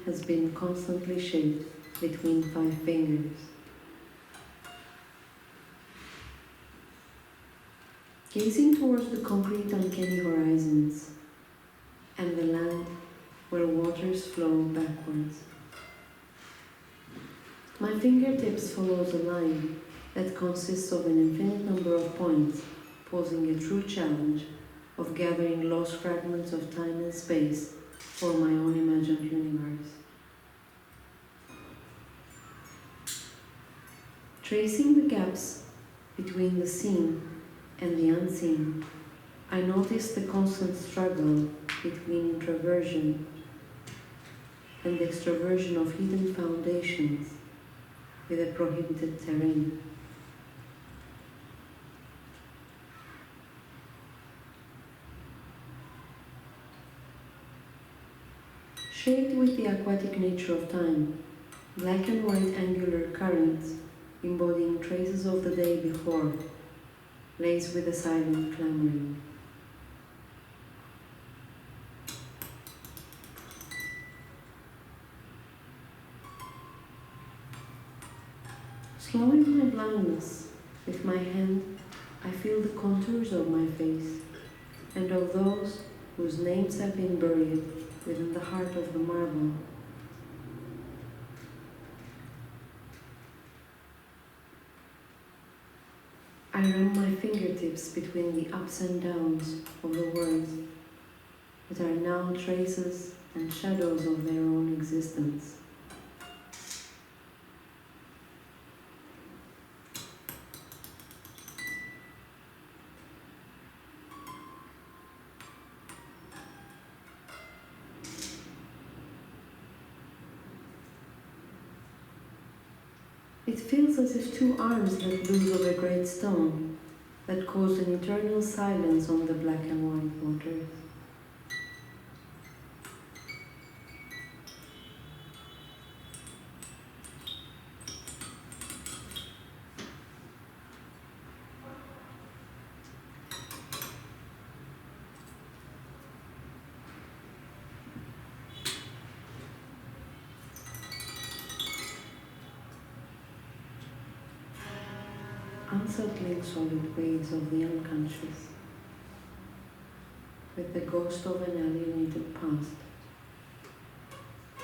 has been constantly shaped between 5 fingers. Gazing towards the concrete uncanny horizons and the land where waters flow backwards. My fingertips follows a line that consists of an infinite number of points, posing a true challenge of gathering lost fragments of time and space for my own imagined universe. Tracing the gaps between the seen and the unseen, I notice the constant struggle between introversion and extroversion of hidden foundations with a prohibited terrain. Shaped with the aquatic nature of time, black and white angular currents embodying traces of the day before, lace with a silent clamoring. Slowing my blindness, with my hand I feel the contours of my face and of those whose names have been buried within the heart of the marble. I run my fingertips between the ups and downs of the words that are now traces and shadows of their own existence. It feels as if 2 arms let loose of a great stone that caused an eternal silence on the black and white waters. Unsettling solid waves of the unconscious, with the ghost of an alienated past,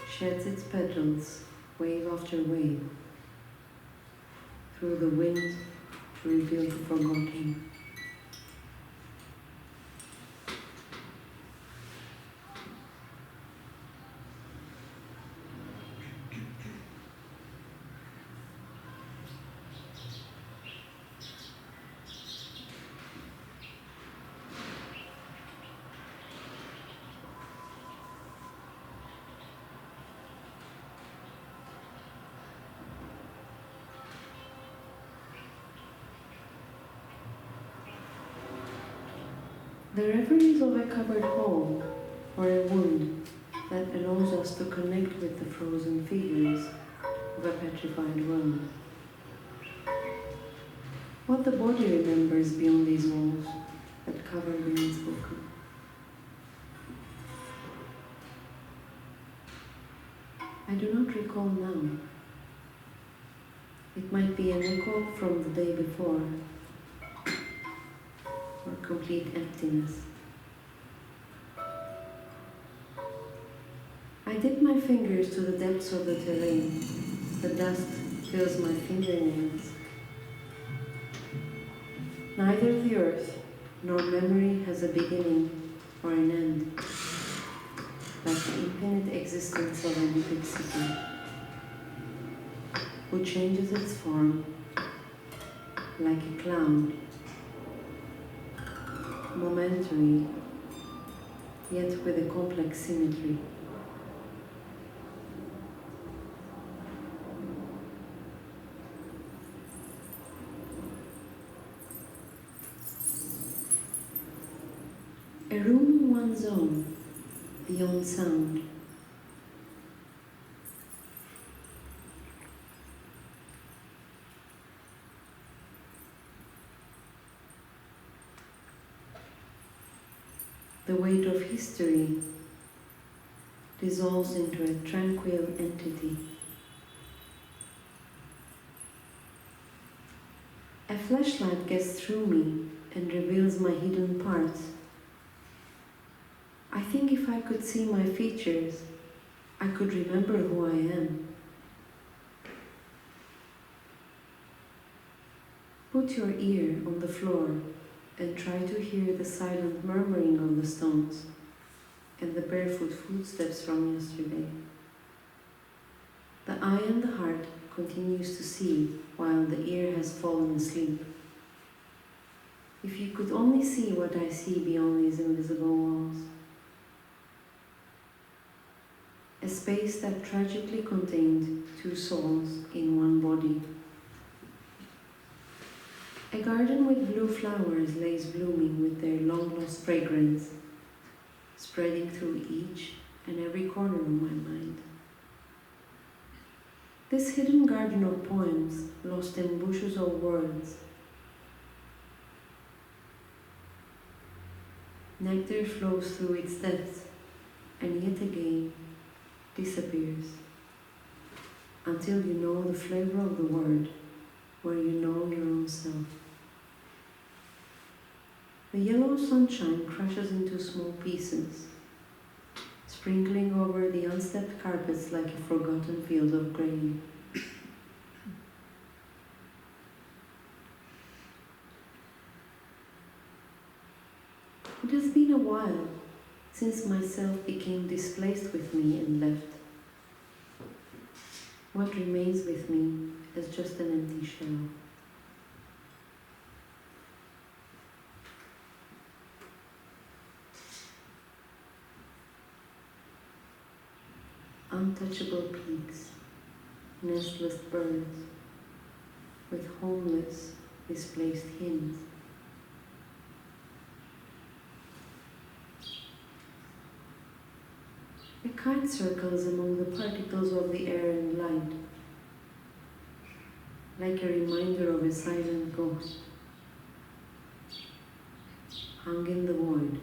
sheds its petals, wave after wave, through the wind to reveal the forgotten. The reveries of a covered hole or a wound that allows us to connect with the frozen figures of a petrified world. What the body remembers beyond these walls that cover the unspoken. I do not recall now. It might be an echo from the day before, or complete emptiness. I dip my fingers to the depths of the terrain. The dust fills my fingernails. Neither the earth nor memory has a beginning or an end, like the infinite existence of an epic city, who changes its form like a cloud, momentary, yet with a complex symmetry. A room in one's own, beyond sound. The weight of history dissolves into a tranquil entity. A flashlight gets through me and reveals my hidden parts. I think if I could see my features, I could remember who I am. Put your ear on the floor and try to hear the silent murmuring of the stones and the barefoot footsteps from yesterday. The eye and the heart continues to see while the ear has fallen asleep. If you could only see what I see beyond these invisible walls. A space that tragically contained two souls in one body. A garden with blue flowers lays blooming with their long-lost fragrance, spreading through each and every corner of my mind. This hidden garden of poems, lost in bushes of words. Nectar flows through its depths, and yet again disappears, until you know the flavor of the word, where you know your own self. The yellow sunshine crashes into small pieces, sprinkling over the unstepped carpets like a forgotten field of grain. It has been a while since myself became displaced with me and left. What remains with me is just an empty shell. Untouchable peaks, nestless birds, with homeless, displaced hymns. A kite circles among the particles of the air and light, like a reminder of a silent ghost, hung in the void,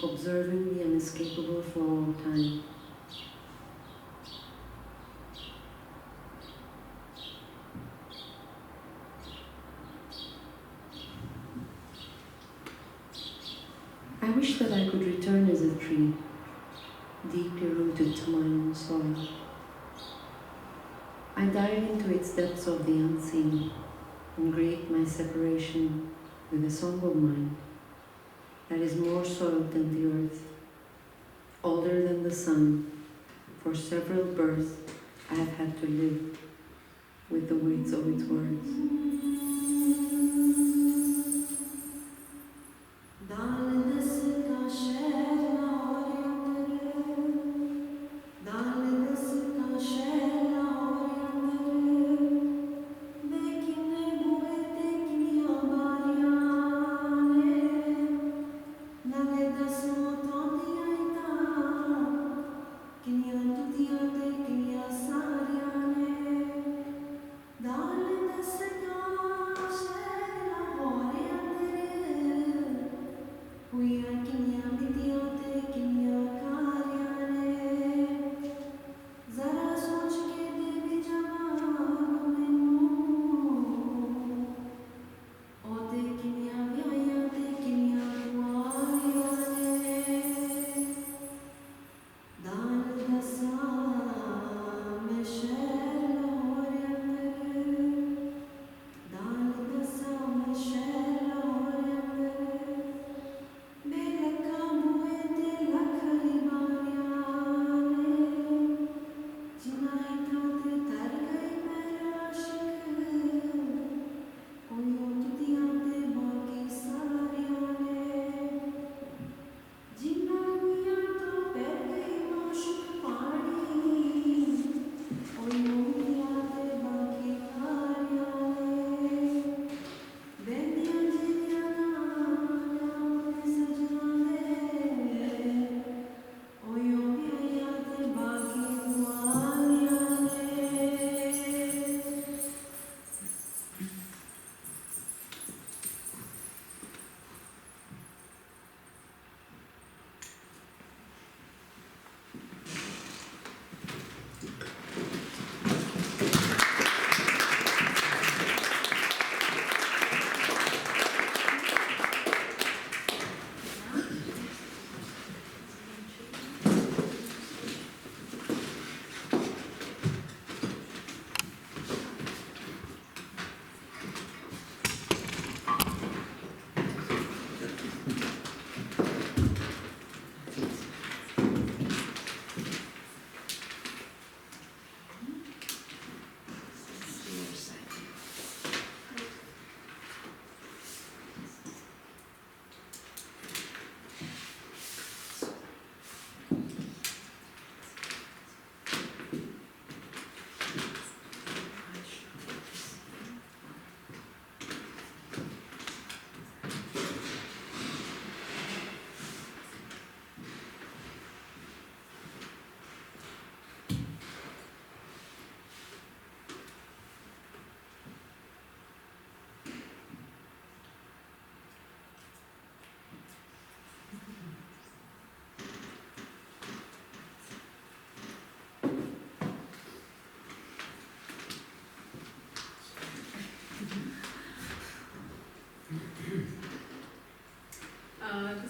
observing the unescapable flow of time. I wish that I could return as a tree, deeply rooted to my own soil. I dive into its depths of the unseen and create my separation with a song of mine that is more soiled than the earth, older than the sun. For several births I have had to live with the weights of its words.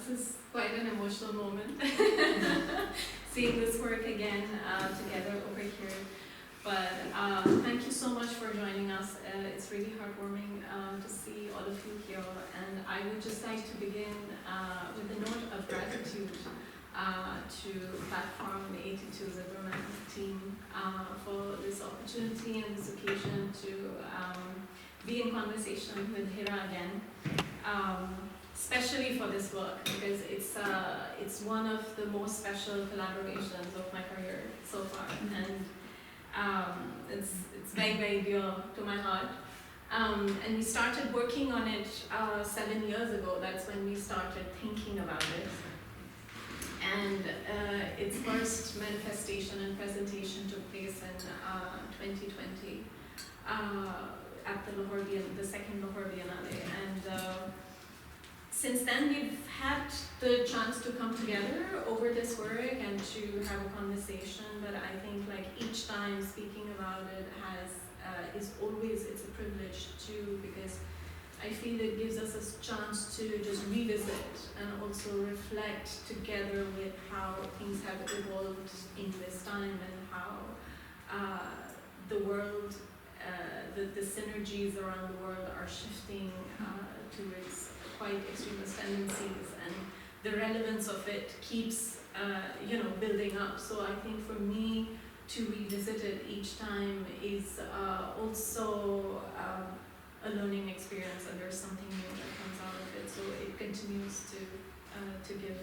this is quite an emotional moment. Seeing this work again together over here. But thank you so much for joining us. It's really heartwarming to see all of you here. And I would just like to begin with a note of gratitude to Platform 82 Zilberman team for this opportunity and this occasion to be in conversation with Hera again. Especially for this work, because it's one of the most special collaborations of my career so far, and it's very, very dear to my heart. And we started working on it 7 years ago. That's when we started thinking about it. And its first manifestation and presentation took place in 2020 at the second Lahore Biennale. And since then, we've had the chance to come together over this work and to have a conversation. But I think, like, each time speaking about it it's a privilege too, because I feel it gives us a chance to just revisit and also reflect together with how things have evolved in this time and how the world, the synergies around the world are shifting towards quite extremist tendencies, and the relevance of it keeps building up. So I think for me to revisit it each time is also a learning experience, and there's something new that comes out of it. So it continues to give,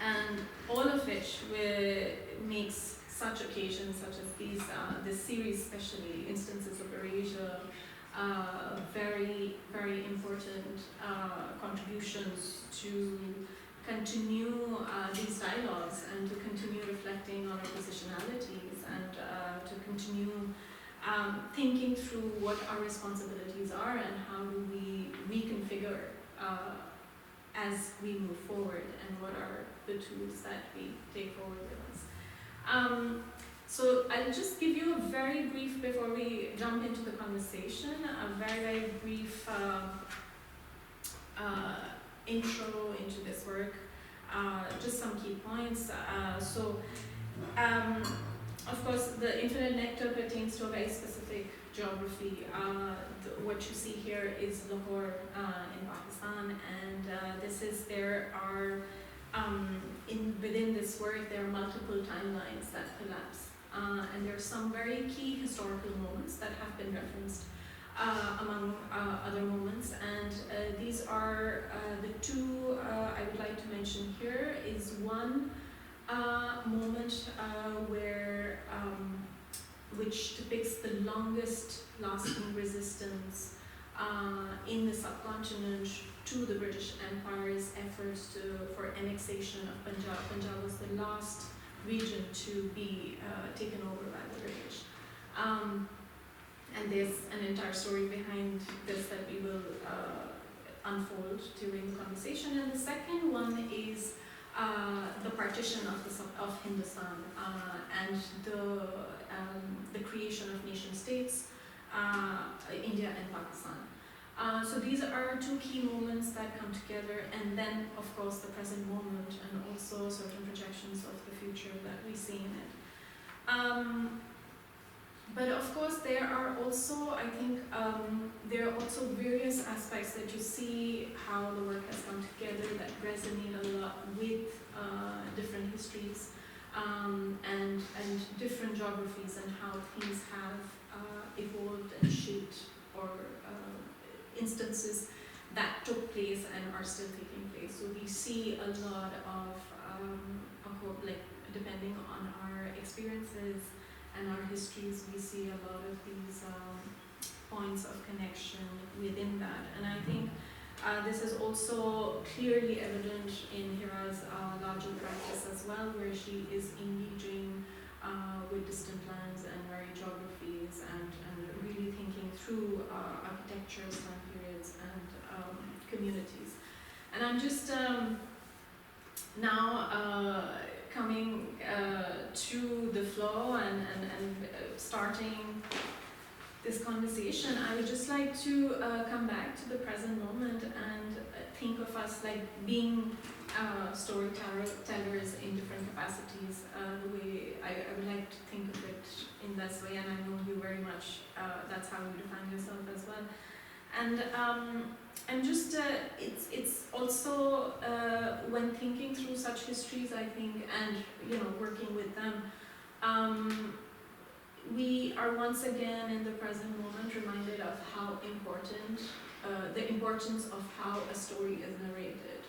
and all of which makes such occasions such as these, this series, especially Instances of Erasure, very, very important contributions to continue these dialogues and to continue reflecting on our positionalities and to continue thinking through what our responsibilities are and how do we reconfigure as we move forward, and what are the tools that we take forward with us. So I'll just give you a very brief, before we jump into the conversation, a very, very brief intro into this work, just some key points. Of course, the Infinite Nectar pertains to a very specific geography. What you see here is Lahore in Pakistan, and within this work there are multiple timelines that collapse. And there are some very key historical moments that have been referenced among other moments, and these are the two I would like to mention here. Is one moment which depicts the longest lasting resistance in the subcontinent to the British Empire's efforts for annexation of Punjab. Punjab was the last region to be taken over by the British. And there's an entire story behind this that we will unfold during the conversation. And the second one is the partition of Hindustan and the creation of nation states, India and Pakistan. So these are two key moments that come together, and then of course the present moment, and also certain projections of the future that we see in it. But of course there are also, I think, there are also various aspects that you see how the work has come together that resonate a lot with different histories and different geographies, and how things have evolved and shaped, or instances that took place and are still taking place. So we see a lot of, depending on our experiences and our histories, we see a lot of these points of connection within that. And I think this is also clearly evident in Hera's larger practice as well, where she is engaging with distant lands and varied geographies, and really thinking through architectures, time periods, and communities. And I'm just now coming to the flow and starting this conversation. I would just like to come back to the present moment and think of us like being storytellers in different capacities. The way I would like to think of it in this way, and I know you very much. That's how you define yourself as well. And just it's also when thinking through such histories, I think, and working with them, we are once again in the present moment reminded of how important the importance of how a story is narrated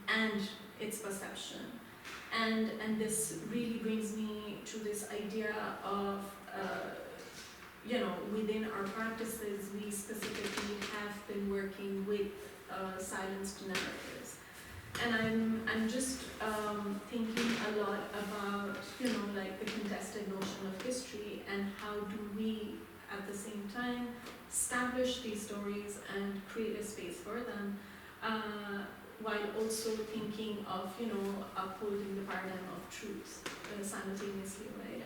and its perception. And this really brings me to this idea of within our practices, we specifically have been working with silenced narratives. And I'm just thinking a lot about, like the contested notion of history and how do we, at the same time, establish these stories and create a space for them, while also thinking of, upholding the paradigm of truth simultaneously, right?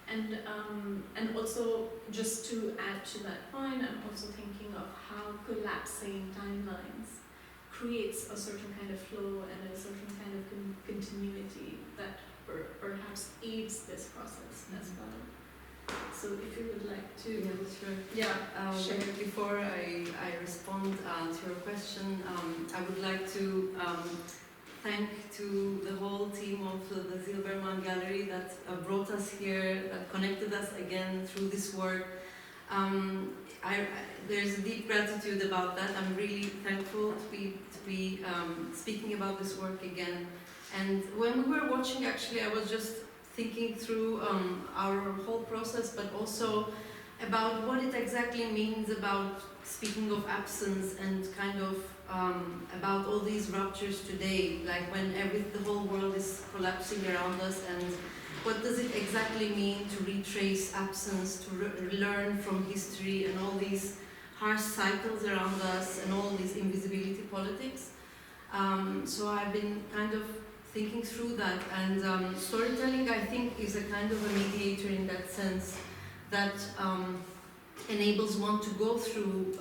And also, just to add to that point, I'm also thinking of how collapsing timelines creates a certain kind of flow and a certain kind of continuity that perhaps aids this process as well. So if you would like to... Yeah, sure. Sure. Before I respond to your question, I would like to thank to the whole team of the Zilberman Gallery that brought us here, that connected us again through this work. There's a deep gratitude about that. I'm really thankful to be speaking about this work again. And when we were watching, actually, I was just thinking through our whole process, but also about what it exactly means about speaking of absence and kind of about all these ruptures today, like when the whole world is collapsing around us, and what does it exactly mean to retrace absence, to learn from history and all these harsh cycles around us and all these invisibility politics. So I've been kind of thinking through that, and storytelling, I think, is a kind of a mediator in that sense, that enables one to go through,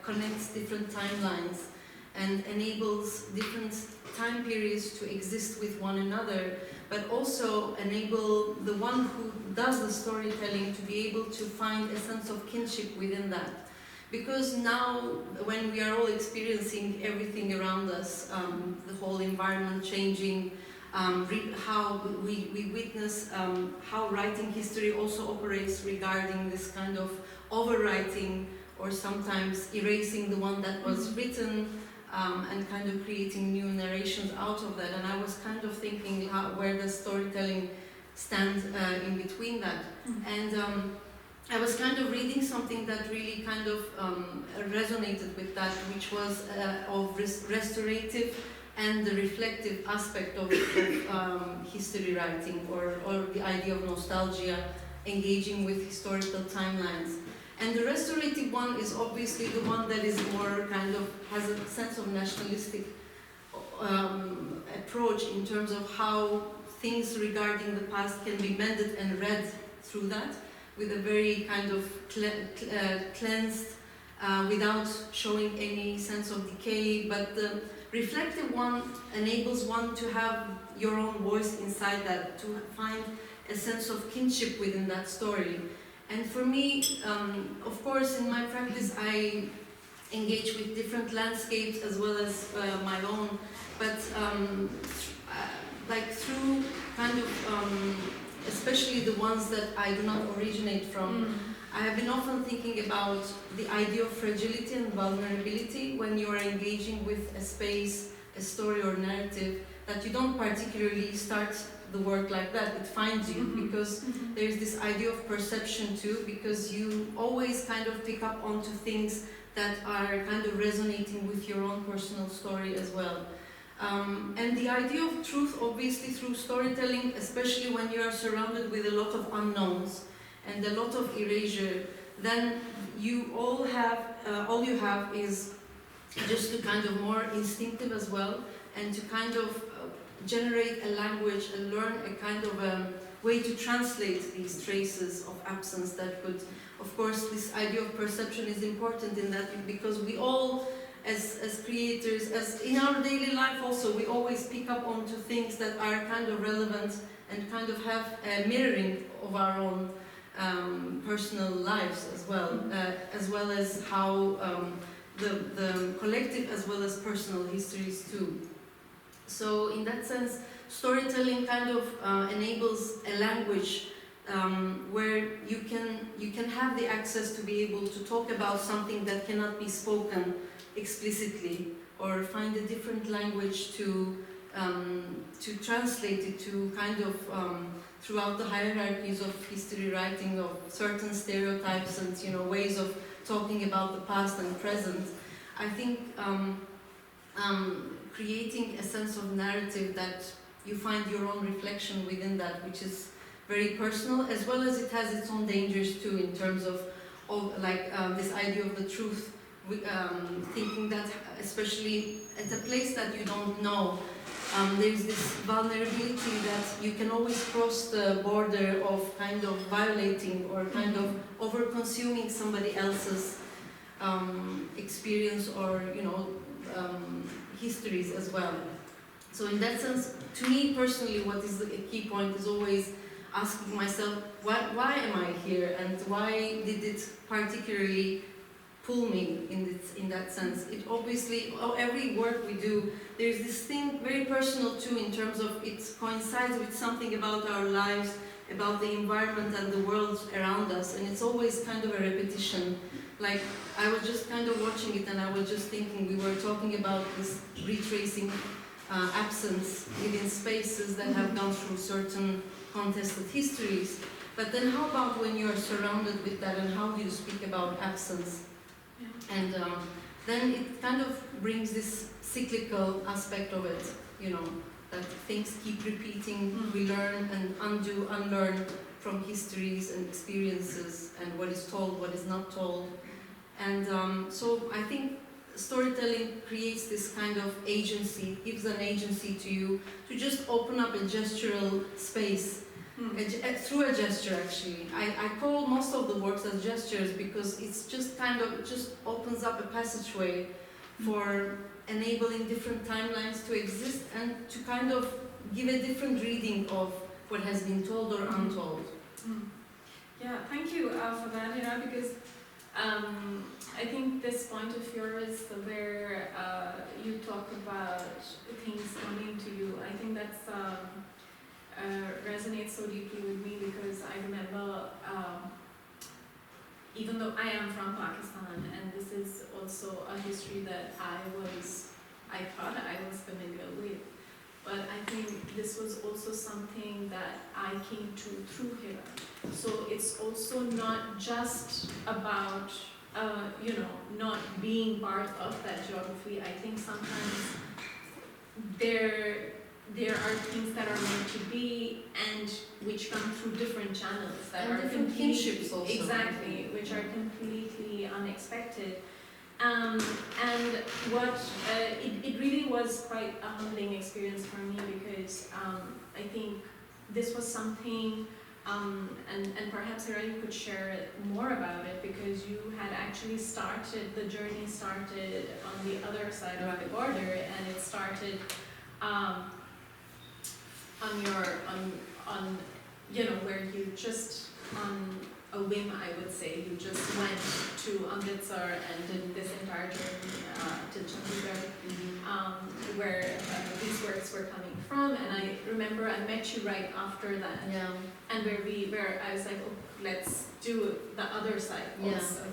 connects different timelines and enables different time periods to exist with one another, but also enable the one who does the storytelling to be able to find a sense of kinship within that. Because now, when we are all experiencing everything around us, the whole environment changing, how we witness how writing history also operates regarding this kind of overwriting or sometimes erasing the one that was written, and kind of creating new narrations out of that. And I was kind of thinking, where does storytelling stand in between that? And I was kind of reading something that really kind of resonated with that, which was of restorative and the reflective aspect of history writing, or the idea of nostalgia, engaging with historical timelines. And the restorative one is obviously the one that is more kind of, has a sense of nationalistic approach in terms of how things regarding the past can be mended and read through that, with a very kind of cleansed, without showing any sense of decay. But the reflective one enables one to have your own voice inside that, to find a sense of kinship within that story. And for me, of course, in my practice, I engage with different landscapes as well as my own, but through kind of, especially the ones that I do not originate from, I have been often thinking about the idea of fragility and vulnerability when you are engaging with a space, a story or narrative, that you don't particularly start the work like that. It finds you, because there's this idea of perception too, because you always kind of pick up onto things that are kind of resonating with your own personal story as well. And the idea of truth, obviously, through storytelling, especially when you are surrounded with a lot of unknowns and a lot of erasure, then you all you have is just to kind of more instinctive as well, and to kind of generate a language and learn a kind of a way to translate these traces of absence that could, of course, this idea of perception is important in that, because we all as creators, as in our daily life also, we always pick up onto things that are kind of relevant and kind of have a mirroring of our own personal lives as well as how the collective as well as personal histories too. So in that sense, storytelling kind of enables a language where you can have the access to be able to talk about something that cannot be spoken explicitly, or find a different language to translate it to kind of throughout the hierarchies of history writing of certain stereotypes and ways of talking about the past and present. I think creating a sense of narrative that you find your own reflection within that, which is very personal, as well as it has its own dangers too, in terms of this idea of the truth, thinking that especially at a place that you don't know, there's this vulnerability that you can always cross the border of kind of violating or kind of over-consuming somebody else's experience or histories as well. So in that sense, to me personally, what is the key point is always asking myself, why am I here, and why did it particularly pull me in that sense? It obviously, every work we do, there's this thing very personal too, in terms of it coincides with something about our lives, about the environment and the world around us, and it's always kind of a repetition. Like, I was just kind of watching it and I was just thinking, we were talking about this retracing absence within spaces that have gone through certain contested histories. But then how about when you are surrounded with that, and how do you speak about absence? Yeah. And then it kind of brings this cyclical aspect of it, that things keep repeating, we learn and undo, unlearn from histories and experiences, and what is told, what is not told. And so I think storytelling creates this kind of agency, gives an agency to you to just open up a gestural space, through a gesture actually. I call most of the works as gestures because it's just kind of, just opens up a passageway for enabling different timelines to exist and to kind of give a different reading of what has been told or untold. Yeah, thank you for that, Hera, because I think this point of yours where you talk about things coming to you, I think that's resonates so deeply with me, because I remember, even though I am from Pakistan, and this is also a history that I thought I was familiar with, but I think this was also something that I came to through Hera. So it's also not just about, not being part of that geography. I think sometimes there are things that are meant to be, and which come through different channels that and are different kinships also. Exactly, which are completely unexpected. And what it really was quite a humbling experience for me, because I think this was something, and perhaps Hera, you could share more about it, because you had actually the journey started on the other side of the border, and it started on where you just, on a whim, I would say, you just went to Amritsar and did this entire journey to Chandigarh, where these works were coming from. And I remember I met you right after that, and where I was like, oh, let's do the other side also.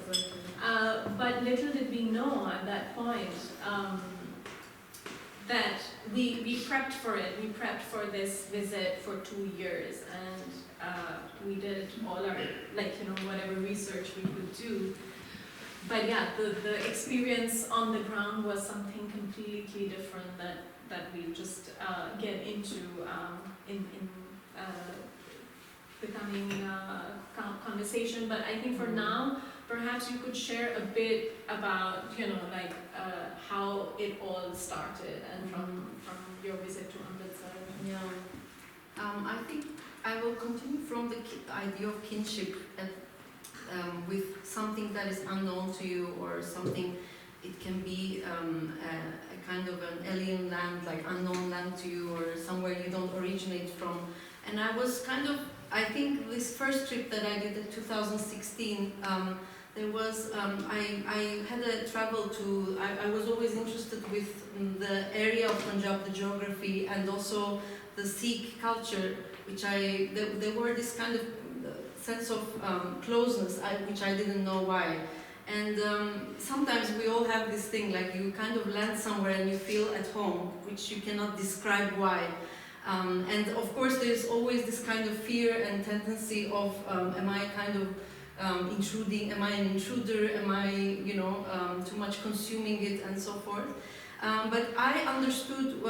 But little did we know at that point that we prepped for it. We prepped for this visit for 2 years, and we did all our, whatever research we could do. But yeah, the experience on the ground was something completely different that we just get into in the coming conversation. But I think for now, perhaps you could share a bit about, how it all started, and from your visit to Amritsar. Yeah. I think I will continue from the idea of kinship with something that is unknown to you, or something it can be a kind of an alien land, like unknown land to you, or somewhere you don't originate from. And I was kind of, I think this first trip that I did in 2016, there was, I had a travel to, I was always interested with the area of Punjab, the geography, and also the Sikh culture, which there were this kind of sense of closeness, which I didn't know why. And sometimes we all have this thing, like you kind of land somewhere and you feel at home, which you cannot describe why. And of course there's always this kind of fear and tendency of, am I kind of intruding, am I an intruder, am I, you know, too much consuming it, and so forth. But I understood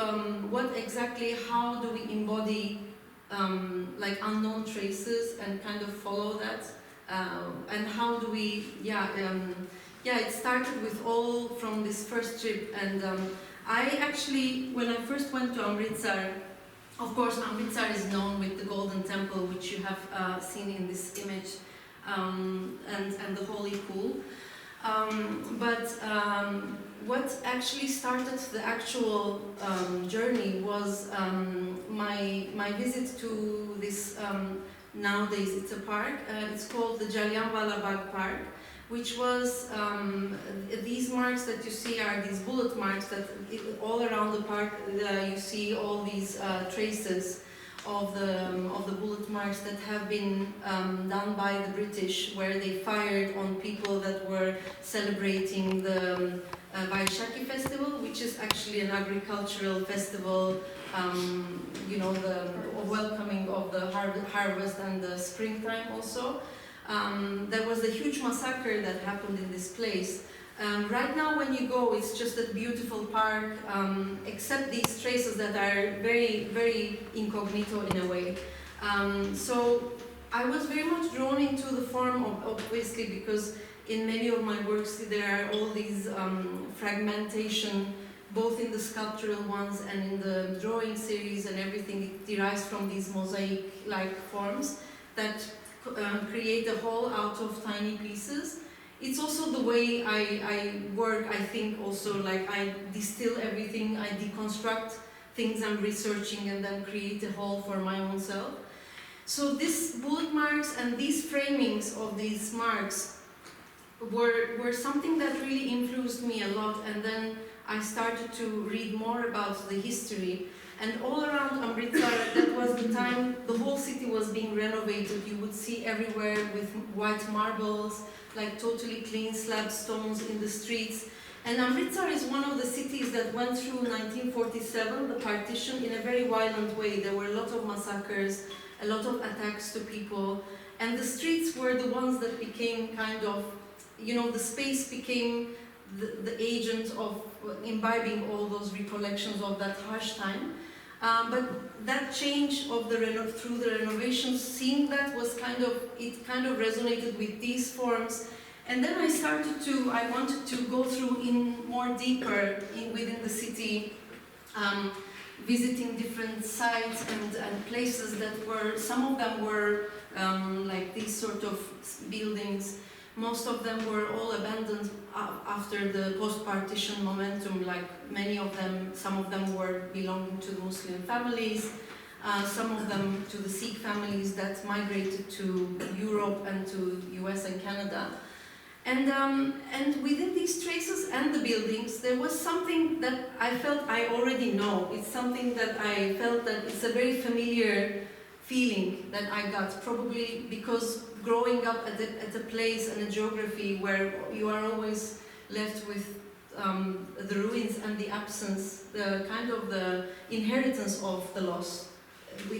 what exactly, how do we embody like unknown traces and kind of follow that, and how do we, it started with all from this first trip. And I actually, when I first went to Amritsar, of course Amritsar is known with the Golden Temple, which you have seen in this image, and the Holy Pool. What actually started the actual journey was my visit to this, nowadays it's a park, it's called the Jallianwala Bagh Park, which was, these marks that you see are these bullet marks that all around the park you see all these traces of the bullet marks that have been done by the British, where they fired on people that were celebrating the Vaishakhi festival, which is actually an agricultural festival, you know, the welcoming of the harvest and the springtime also. There was a huge massacre that happened in this place. Right now when you go, it's just a beautiful park, except these traces that are very, very incognito in a way. So I was very much drawn into the form, obviously, because in many of my works there are all these fragmentation, both in the sculptural ones and in the drawing series, and everything it derives from these mosaic-like forms that create a whole out of tiny pieces. It's also the way I work, I think also, like I distill everything, I deconstruct things I'm researching and then create a whole for my own self. So these bullet marks and these framings of these marks were something that really influenced me a lot, and then I started to read more about the history. And all around Amritsar, that was the time the whole city was being renovated. You would see everywhere with white marbles, like totally clean slab stones in the streets. And Amritsar is one of the cities that went through 1947, the partition, in a very violent way. There were a lot of massacres, a lot of attacks to people. And the streets were the ones that became kind of, you know, the space became the agent of imbibing all those recollections of that harsh time. But that change of through the renovations, seeing that was kind of resonated with these forms. And then I wanted to go through in more deeper within the city, visiting different sites and places that were, some of them were like these sort of buildings. Most of them were all abandoned after the post-partition momentum, like many of them, some of them were belonging to the Muslim families, some of them to the Sikh families that migrated to Europe and to US and Canada. And within these traces and the buildings, there was something that I felt I already know. It's something that I felt that it's a very familiar feeling that I got, probably because growing up at a place and a geography where you are always left with the ruins and the absence, the kind of the inheritance of the loss,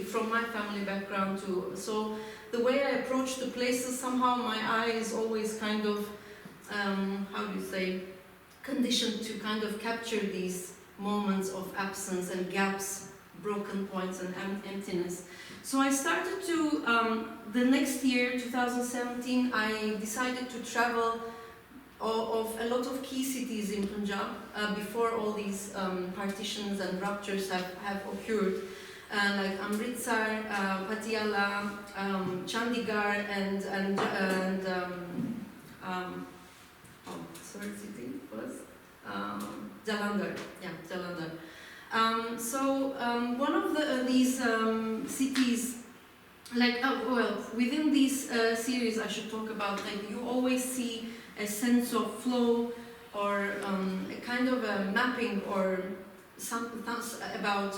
from my family background too. So the way I approach the places, somehow my eye is always kind of, how do you say, conditioned to kind of capture these moments of absence and gaps, broken points and emptiness. So I started to, the next year, 2017, I decided to travel of a lot of key cities in Punjab before all these partitions and ruptures have occurred, like Amritsar, Patiala, Chandigarh, and city was Jalandhar. Yeah, Jalandhar. One of these cities, like within this series, I should talk about, like, you always see a sense of flow or a kind of a mapping or something about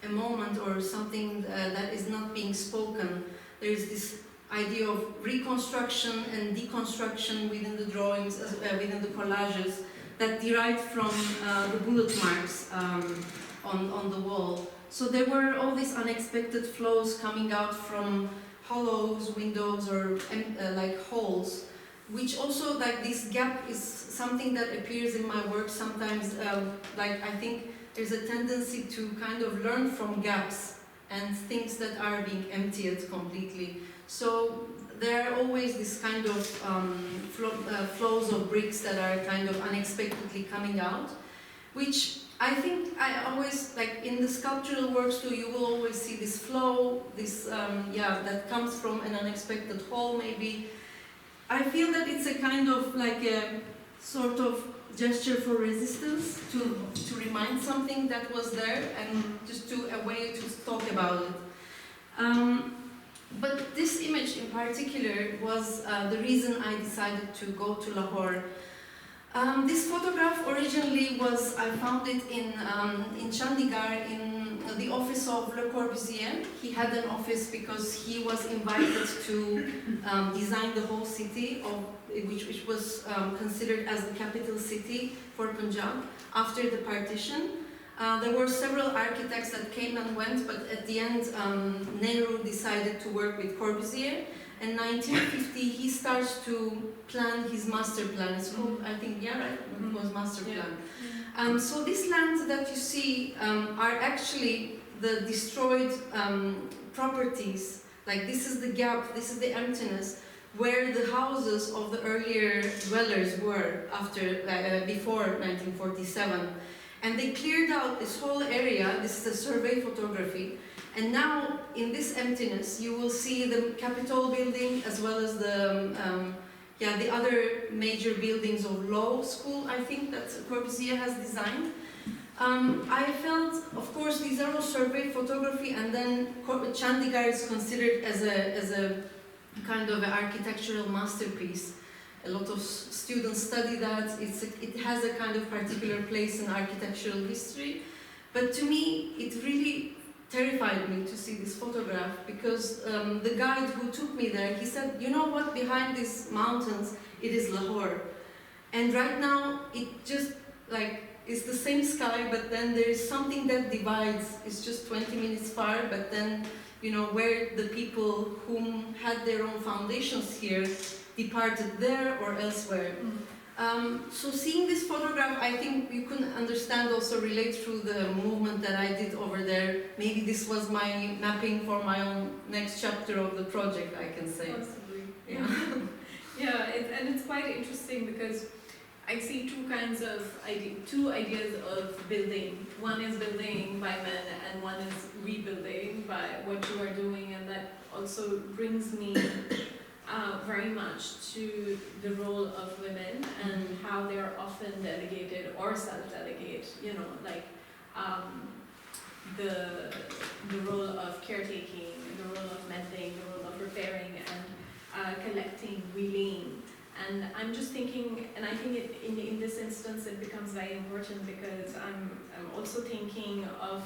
a moment or something that is not being spoken. There is this idea of reconstruction and deconstruction within the drawings, within the collages, that derived from the bullet marks on the wall. So there were all these unexpected flows coming out from hollows, windows, or like holes, which also, like, this gap is something that appears in my work sometimes. Like, I think there's a tendency to kind of learn from gaps and things that are being emptied completely. So there are always this kind of flows of bricks that are kind of unexpectedly coming out, which I think I always, like, in the sculptural works too, you will always see this flow, this, that comes from an unexpected hole maybe. I feel that it's a kind of like a sort of gesture for resistance to remind something that was there and just to a way to talk about it. But this image in particular was the reason I decided to go to Lahore. This photograph originally was, I found it in Chandigarh in the office of Le Corbusier. He had an office because he was invited to design the whole city, which was considered as the capital city for Punjab after the partition. There were several architects that came and went, but at the end, Nehru decided to work with Corbusier. In 1950, he starts to plan his master plan. It's called, I think, it was master plan. So these lands that you see are actually the destroyed properties. Like, this is the gap, this is the emptiness, where the houses of the earlier dwellers were before 1947. And they cleared out this whole area. This is a survey photography. And now, in this emptiness, you will see the Capitol building as well as the other major buildings of law school, I think, that Corbusier has designed. I felt, of course, these are all survey photography, and then Chandigarh is considered as a kind of an architectural masterpiece. A lot of students study that. It has a kind of particular place in architectural history. But to me, it really terrified me to see this photograph, because the guide who took me there, he said, you know what, behind these mountains, it is Lahore. And right now, it just, like, is the same sky, but then there is something that divides. It's just 20 minutes far, but then, you know, where the people whom had their own foundations here departed there or elsewhere. So seeing this photograph, I think you can understand, also relate through the movement that I did over there. Maybe this was my mapping for my own next chapter of the project, I can say. Possibly. Yeah. And it's quite interesting because I see two ideas of building. One is building by men, and one is rebuilding by what you are doing, and that also brings me very much to the role of women and how they are often delegated or self-delegate, you know, like the role of caretaking, the role of mending, the role of repairing and collecting, relaying. And I'm just thinking, and I think in this instance it becomes very important because I'm also thinking of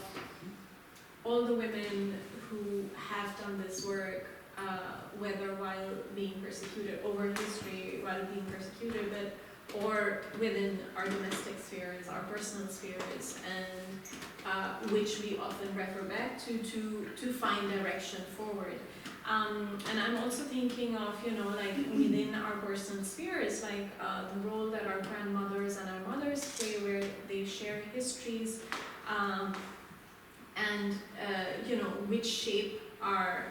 all the women who have done this work, whether while being persecuted, over history, while being persecuted, or within our domestic spheres, our personal spheres, and which we often refer back to find direction forward. And I'm also thinking of, you know, like within our personal spheres, like the role that our grandmothers and our mothers play, where they share histories, and you know, which shape our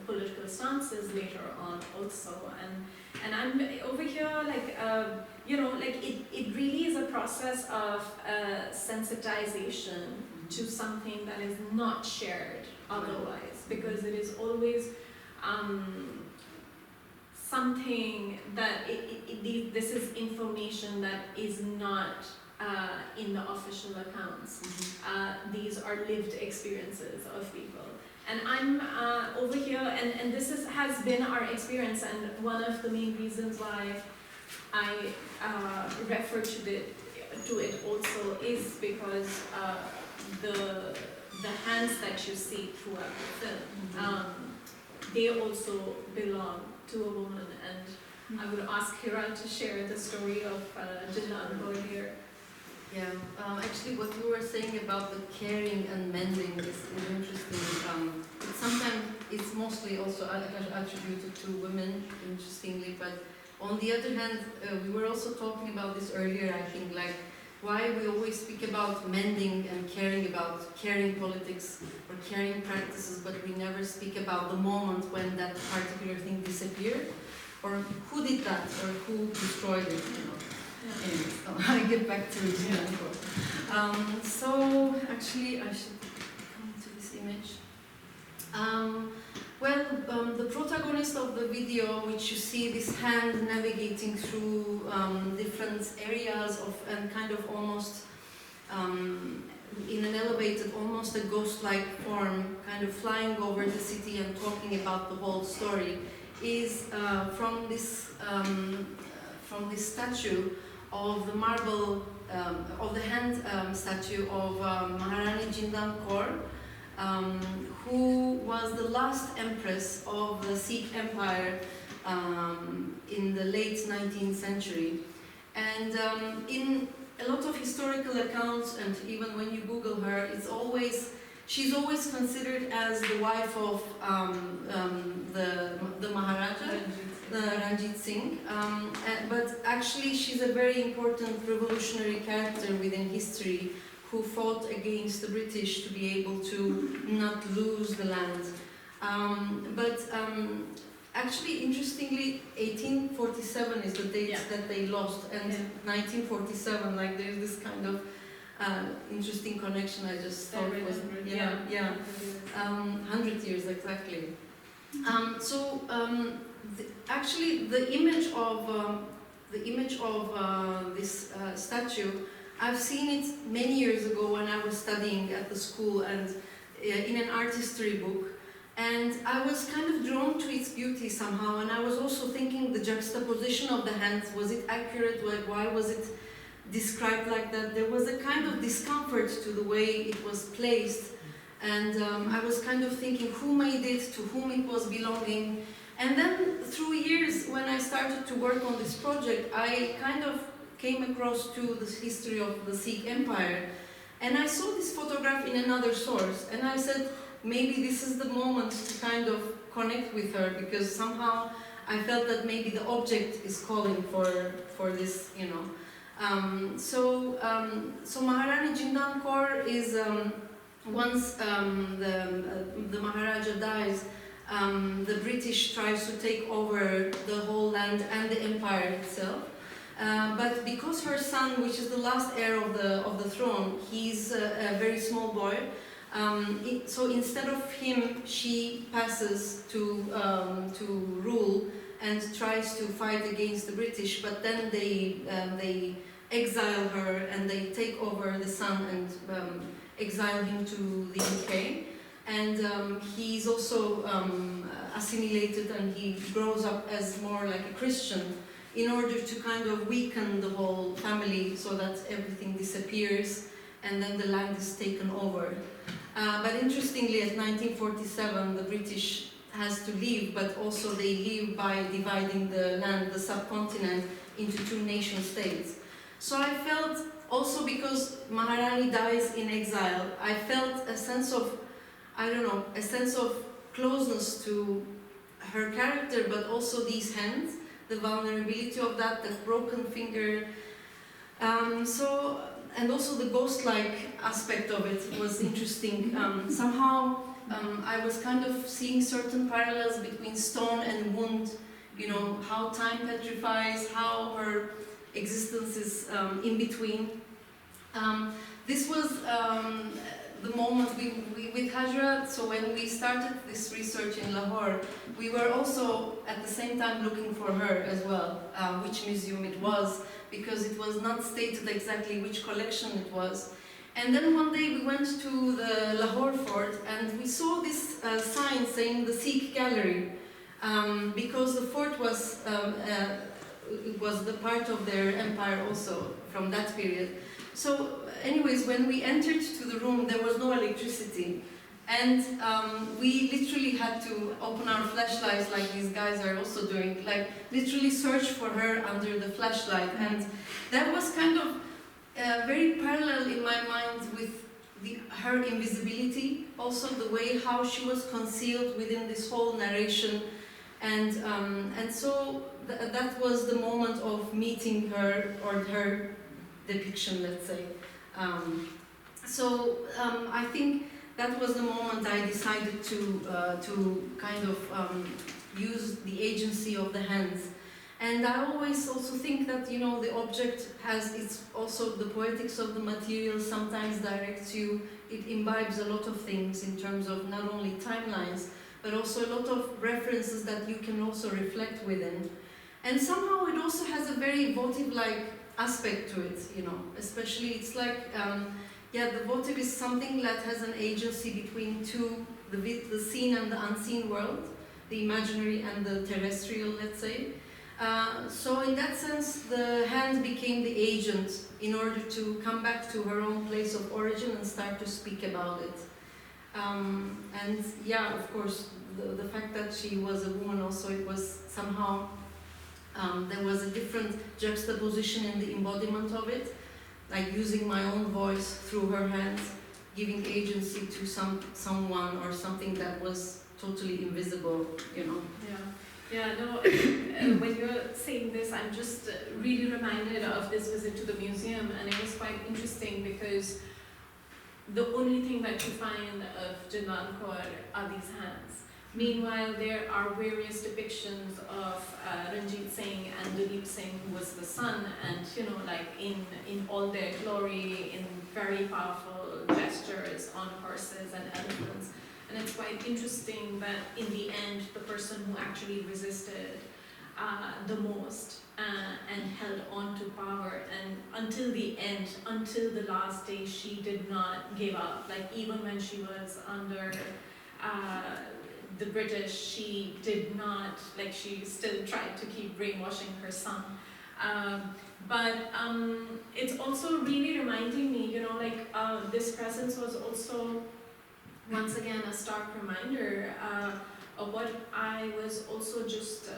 political stances later on also. And I'm over here, like, you know, like it really is a process of sensitization to something that is not shared otherwise, because it is always something that this is information that is not in the official accounts. These are lived experiences of people. And I'm over here, and this has been our experience, and one of the main reasons why I refer to it also is because the hands that you see throughout the film, they also belong to a woman, and I would ask Hera to share the story of Jindan over here. Yeah, actually what you were saying about the caring and mending is interesting. Sometimes it's mostly also attributed to women, interestingly, but on the other hand, we were also talking about this earlier, I think, like why we always speak about mending and caring about caring politics or caring practices, but we never speak about the moment when that particular thing disappeared, or who did that, or who destroyed it, you know. Anyway, so I get back to it. So actually, I should come to this image. The protagonist of the video, which you see this hand navigating through different areas of and kind of almost in an elevated, almost a ghost-like form, kind of flying over the city and talking about the whole story, is from this statue of the marble, of the hand statue of Maharani Jindan Kaur, who was the last empress of the Sikh Empire in the late 19th century. And in a lot of historical accounts, and even when you Google her, she's always considered as the wife of the Maharaja, Ranjit Singh, but actually she's a very important revolutionary character within history who fought against the British to be able to not lose the land. Actually, interestingly, 1847 is the date that they lost, and 1947, like there's this kind of interesting connection I just thought was, 100 years exactly. Actually, the image of this statue, I've seen it many years ago when I was studying at the school and in an art history book, and I was kind of drawn to its beauty somehow, and I was also thinking the juxtaposition of the hands, was it accurate? Like, why was it described like that? There was a kind of discomfort to the way it was placed, and I was kind of thinking who made it, to whom it was belonging. And then through years, when I started to work on this project, I kind of came across to the history of the Sikh Empire, and I saw this photograph in another source, and I said, maybe this is the moment to kind of connect with her, because somehow I felt that maybe the object is calling for this, you know. So Maharani Jindan Kaur is, once the Maharaja dies, the British tries to take over the whole land and the empire itself. But because her son, which is the last heir of the throne, he's a very small boy, so instead of him, she passes to rule and tries to fight against the British. But then they exile her and they take over the son and exile him to the UK. And he's also assimilated, and he grows up as more like a Christian in order to kind of weaken the whole family so that everything disappears and then the land is taken over. But interestingly, at 1947, the British has to leave, but also they leave by dividing the land, the subcontinent, into two nation states. So I felt, also because Maharani dies in exile, I felt a sense of, a sense of closeness to her character, but also these hands, the vulnerability of that broken finger. And also the ghost-like aspect of it was interesting. Somehow I was kind of seeing certain parallels between stone and wound, you know, how time petrifies, how her existence is in between. This was the moment with Hajra, so when we started this research in Lahore, we were also at the same time looking for her as well, which museum it was, because it was not stated exactly which collection it was. And then one day we went to the Lahore fort and we saw this sign saying the Sikh Gallery, because the fort was the part of their empire also from that period. So anyways, when we entered to the room, there was no electricity. And we literally had to open our flashlights like these guys are also doing, like literally search for her under the flashlight. And that was kind of very parallel in my mind with her invisibility, also the way how she was concealed within this whole narration. And so that was the moment of meeting her, or her depiction, let's say. I think that was the moment I decided to kind of use the agency of the hands. And I always also think that, you know, the object has, it's also the poetics of the material sometimes directs you, it imbibes a lot of things in terms of not only timelines, but also a lot of references that you can also reflect within. And somehow it also has a very votive-like aspect to it, you know, especially it's like, the votive is something that has an agency between two, the seen and the unseen world, the imaginary and the terrestrial, let's say. So in that sense, the hand became the agent in order to come back to her own place of origin and start to speak about it. And yeah, of course, the fact that she was a woman also, it was somehow, there was a different juxtaposition in the embodiment of it, like using my own voice through her hands, giving agency to someone or something that was totally invisible, you know. Yeah, no, when you're saying this, I'm just really reminded of this visit to the museum, and it was quite interesting because the only thing that you find of Jidwan Kaur are these hands. Meanwhile, there are various depictions of Ranjit Singh and Dalip Singh, who was the son, and you know, like in all their glory, in very powerful gestures on horses and elephants. And it's quite interesting that in the end, the person who actually resisted the most and held on to power, and until the end, until the last day, she did not give up. Like even when she was under the British, she did not, like she still tried to keep brainwashing her son. But it's also really reminding me, you know, like this presence was also, once again, a stark reminder of what I was also just,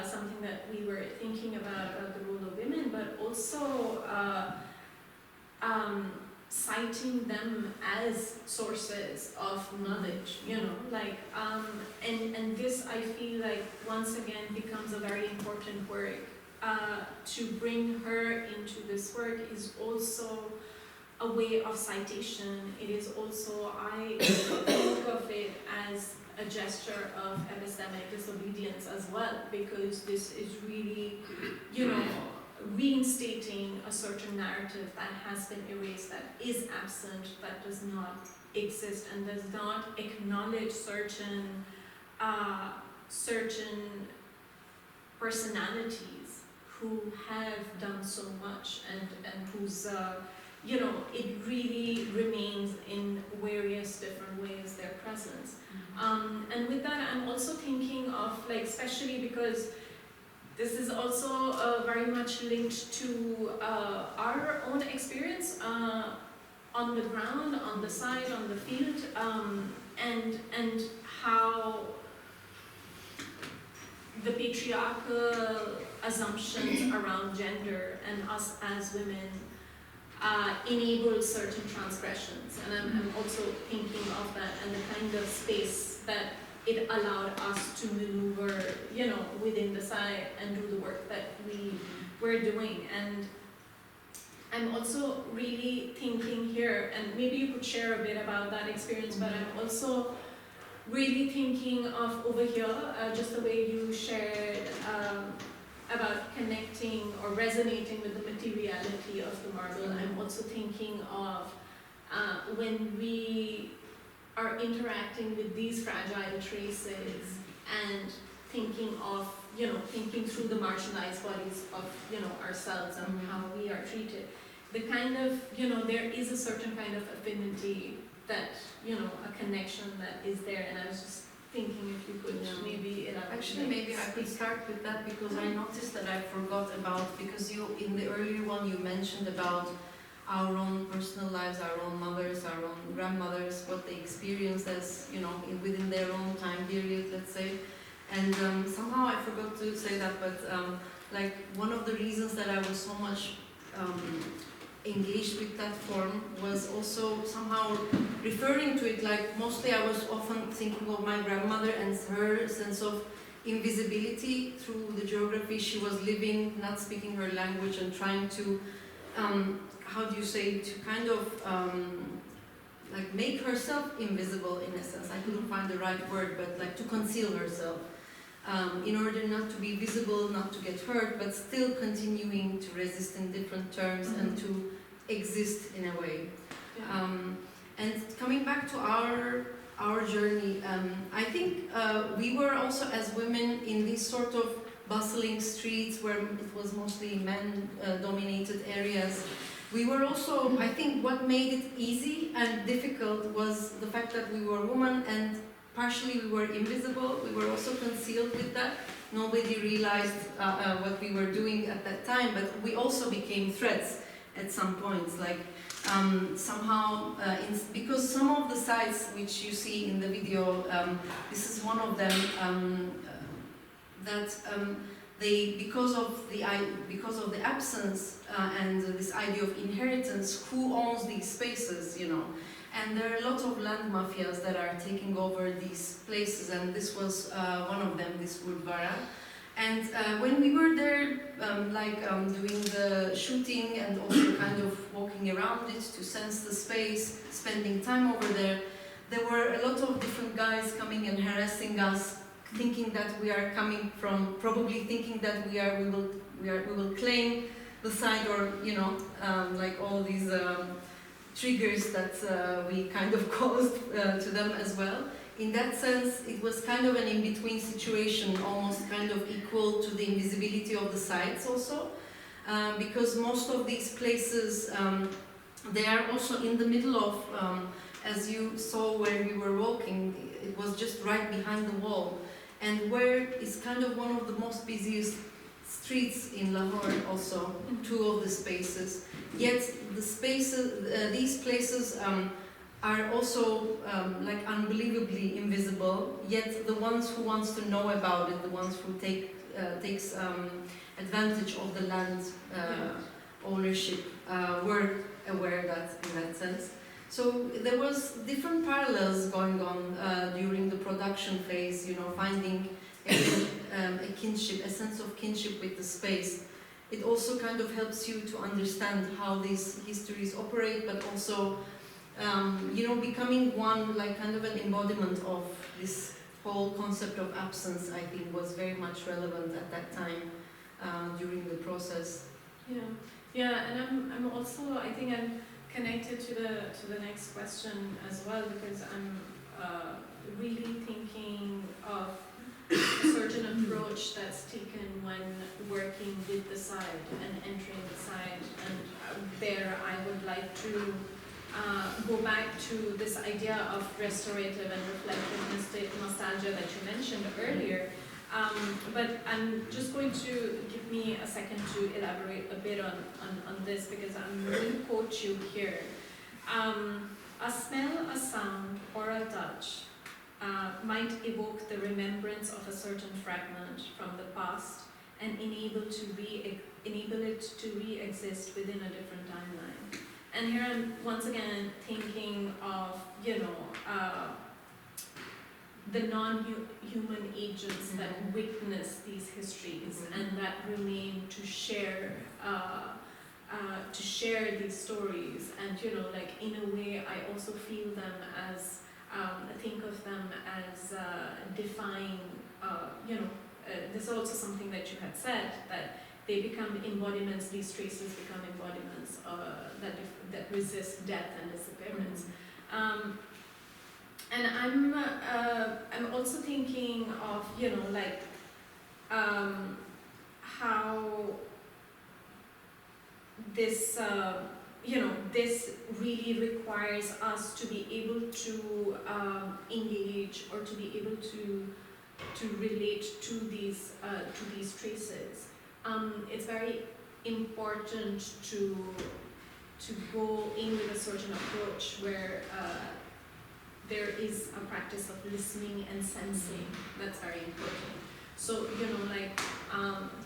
something that we were thinking about the role of women, but also citing them as sources of knowledge, you know, like, and this I feel like once again becomes a very important work. To bring her into this work is also a way of citation. It is also, I think of it as a gesture of epistemic disobedience as well, because this is really, you know, reinstating a certain narrative that has been erased, that is absent, that does not exist, and does not acknowledge certain personalities who have done so much, and whose it really remains in various different ways, their presence. And with that, I'm also thinking of, like, especially because this is also very much linked to our own experience on the ground, on the side, on the field, and how the patriarchal assumptions around gender and us as women enable certain transgressions. And I'm also thinking of that and the kind of space that it allowed us to maneuver, you know, within the side and do the work that we were doing. And I'm also really thinking here, and maybe you could share a bit about that experience, but I'm also really thinking of over here, just the way you shared about connecting or resonating with the materiality of the marble. I'm also thinking of when we are interacting with these fragile traces and thinking of, thinking through the marginalized bodies of, ourselves and how we are treated, the kind of, there is a certain kind of affinity that, a connection that is there. And I was just thinking if you could maybe elaborate. Actually, maybe I could start with that because I noticed that I forgot about, because you, in the earlier one, you mentioned about our own personal lives, our own mothers, our own grandmothers, what they experienced as, within their own time period, let's say. And somehow I forgot to say that, but like one of the reasons that I was so much engaged with that form was also somehow referring to it, like mostly I was often thinking of my grandmother and her sense of invisibility through the geography she was living, not speaking her language and trying to, how do you say, to kind of like make herself invisible in a sense. I couldn't find the right word, but like to conceal herself. In order not to be visible, not to get hurt, but still continuing to resist in different terms and to exist in a way. Yeah. And coming back to our journey, I think we were also as women in these sort of bustling streets where it was mostly men-dominated areas. We were also, I think what made it easy and difficult was the fact that we were women and partially we were invisible. We were also concealed with that. Nobody realized what we were doing at that time, but we also became threats at some points. Like somehow, because some of the sites which you see in the video, this is one of them that they, because of the absence and this idea of inheritance, who owns these spaces, And there are a lot of land mafias that are taking over these places, and this was one of them, this Gurdwara. And when we were there, doing the shooting and also kind of walking around it to sense the space, spending time over there, there were a lot of different guys coming and harassing us, thinking that we are coming from, probably thinking that we will claim the site, or like all these triggers that we kind of caused to them as well. In that sense, it was kind of an in-between situation, almost kind of equal to the invisibility of the sites also, because most of these places, they are also in the middle of, as you saw where we were walking, it was just right behind the wall, and where is kind of one of the most busiest streets in Lahore also, two of the spaces. Yet the spaces, these places are also like unbelievably invisible, yet the ones who wants to know about it, the ones who takes advantage of the land ownership were aware that in that sense. So there was different parallels going on during the production phase, finding a kinship, a sense of kinship with the space. It also kind of helps you to understand how these histories operate, but also, becoming one, like kind of an embodiment of this whole concept of absence, I think was very much relevant at that time during the process. Yeah, and I'm also, I think I'm connected to the next question as well, because I'm really thinking of a certain approach that's taken when working with the site and entering the site, and there I would like to go back to this idea of restorative and reflective nostalgia that you mentioned earlier, but I'm just going to give me a second to elaborate a bit on this, because I'm going to quote you here. A smell, a sound, or a touch might evoke the remembrance of a certain fragment from the past and enable it to re-exist within a different timeline. And here I'm once again thinking of, the non-human agents that witness these histories and that remain to share these stories. And in a way, I also feel them as think of them as defying. This is also something that you had said, that they become embodiments, these traces become embodiments that resist death and disappearance. And I'm also thinking of, you know, like how this, you know, this really requires us to be able to engage or to be able to relate to these traces. It's very important to go in with a certain approach where there is a practice of listening and sensing. That's very important. So, you know, like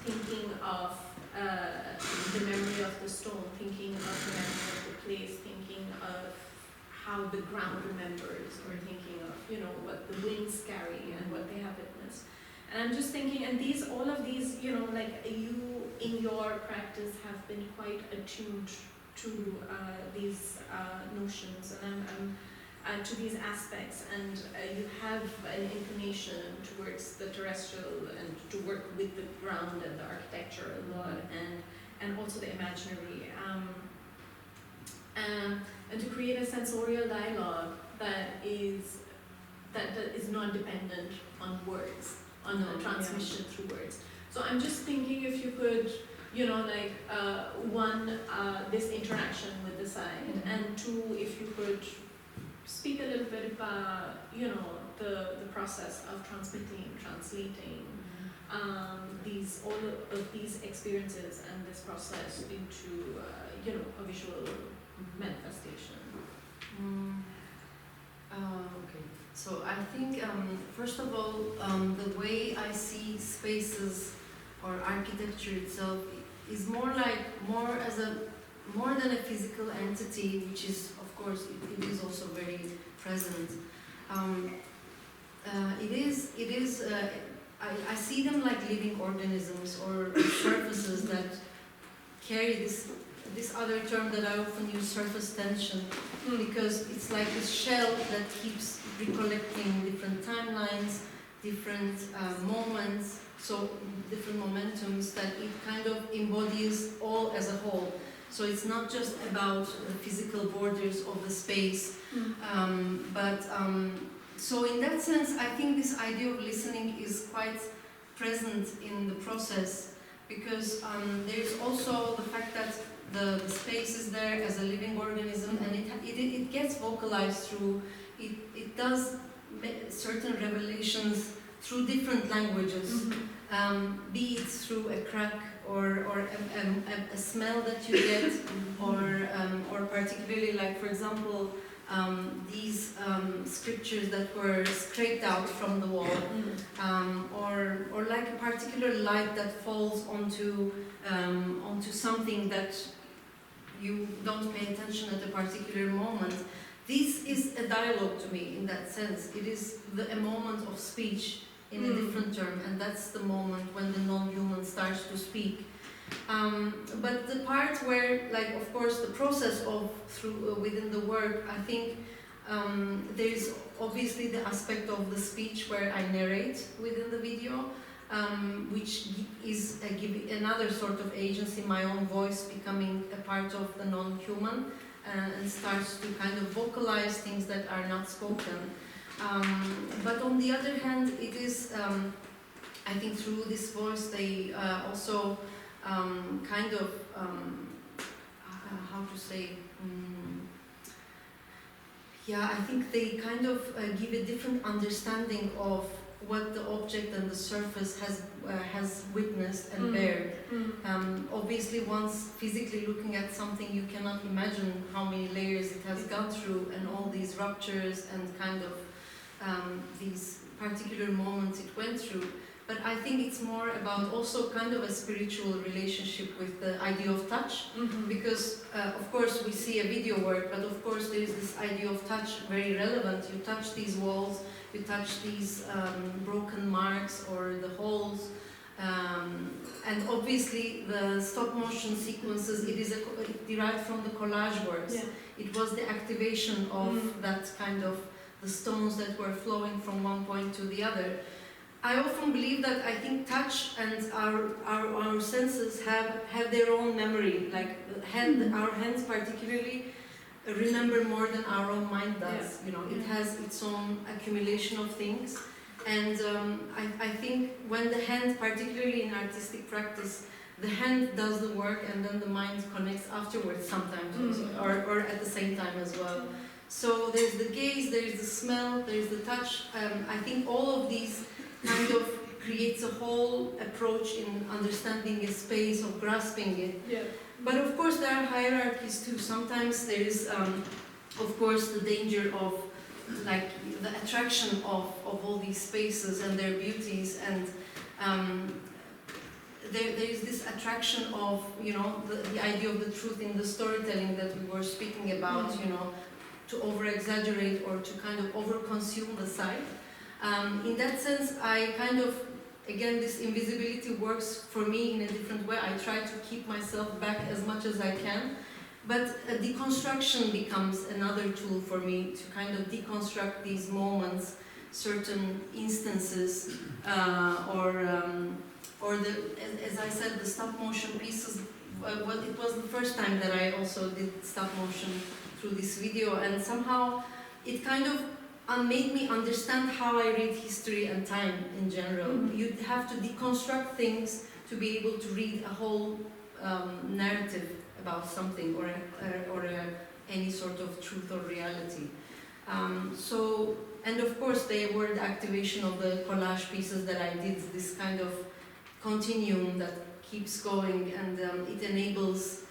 thinking of the memory of the stone, thinking of the memory of the place, thinking of how the ground remembers, or thinking of, you know, what the winds carry and what they have witnessed. And I'm just thinking, and all of these, you know, like you in your practice have been quite attuned to these notions, and I'm to these aspects, and you have an inclination towards the terrestrial and to work with the ground and the architecture a lot, and also the imaginary, and to create a sensorial dialogue that is not dependent on words, on the transmission through words. So I'm just thinking if you could, you know, like one, this interaction with the site, and two, if you could speak a little bit about, you know, the process of transmitting, translating these, all of these experiences and this process into, you know, a visual manifestation. Okay, so I think first of all, the way I see spaces or architecture itself is more than a physical entity, which is, of course, it is also very present. I see them like living organisms or surfaces that carry this other term that I often use, surface tension, because it's like a shell that keeps recollecting different timelines, different moments, so different momentums that it kind of embodies all as a whole. So it's not just about the physical borders of the space, so in that sense, I think this idea of listening is quite present in the process, because there's also the fact that the space is there as a living organism, and it gets vocalized through, it does certain revelations through different languages, be it through a crack or a smell that you get, or particularly, like, for example, these scriptures that were scraped out from the wall, or like a particular light that falls onto something that you don't pay attention at a particular moment. This is a dialogue to me in that sense. It is a moment of speech in a different term, and that's the moment when the non-human starts to speak. But the part where, like, of course, the process of within the work, I think there's obviously the aspect of the speech where I narrate within the video, which is another sort of agency, my own voice becoming a part of the non-human, and starts to kind of vocalize things that are not spoken. But on the other hand, it is, I think through this voice they also kind of, how to say, I think they kind of give a different understanding of what the object and the surface has witnessed and bared. Obviously, once physically looking at something, you cannot imagine how many layers it has gone through, and all these ruptures and kind of these particular moments it went through. But I think it's more about also kind of a spiritual relationship with the idea of touch, because of course we see a video work, but of course there is this idea of touch very relevant. You touch these walls, you touch these broken marks or the holes, and obviously the stop motion sequences, it derived from the collage works. It was the activation of that kind of the stones that were flowing from one point to the other. I often believe that I think touch and our senses have their own memory. Like our hands particularly remember more than our own mind does. You know, it has its own accumulation of things. And I think when the hand, particularly in artistic practice, the hand does the work and then the mind connects afterwards sometimes, or at the same time as well. So there's the gaze, there's the smell, there's the touch. I think all of these kind of creates a whole approach in understanding a space, of grasping it. Yeah. But of course there are hierarchies too. Sometimes there is, of course, the danger of like the attraction of all these spaces and their beauties, and there is this attraction of, you know, the idea of the truth in the storytelling that we were speaking about, you know, to over-exaggerate or to kind of over-consume the sight. In that sense, I kind of, again, this invisibility works for me in a different way. I try to keep myself back as much as I can. But a deconstruction becomes another tool for me to kind of deconstruct these moments, certain instances, or the, as I said, the stop motion pieces. Well, it was the first time that I also did stop motion through this video, and somehow it kind of made me understand how I read history and time in general. You have to deconstruct things to be able to read a whole narrative about something, or any sort of truth or reality. So, and of course there were the activation of the collage pieces that I did, this kind of continuum that keeps going, and it enables,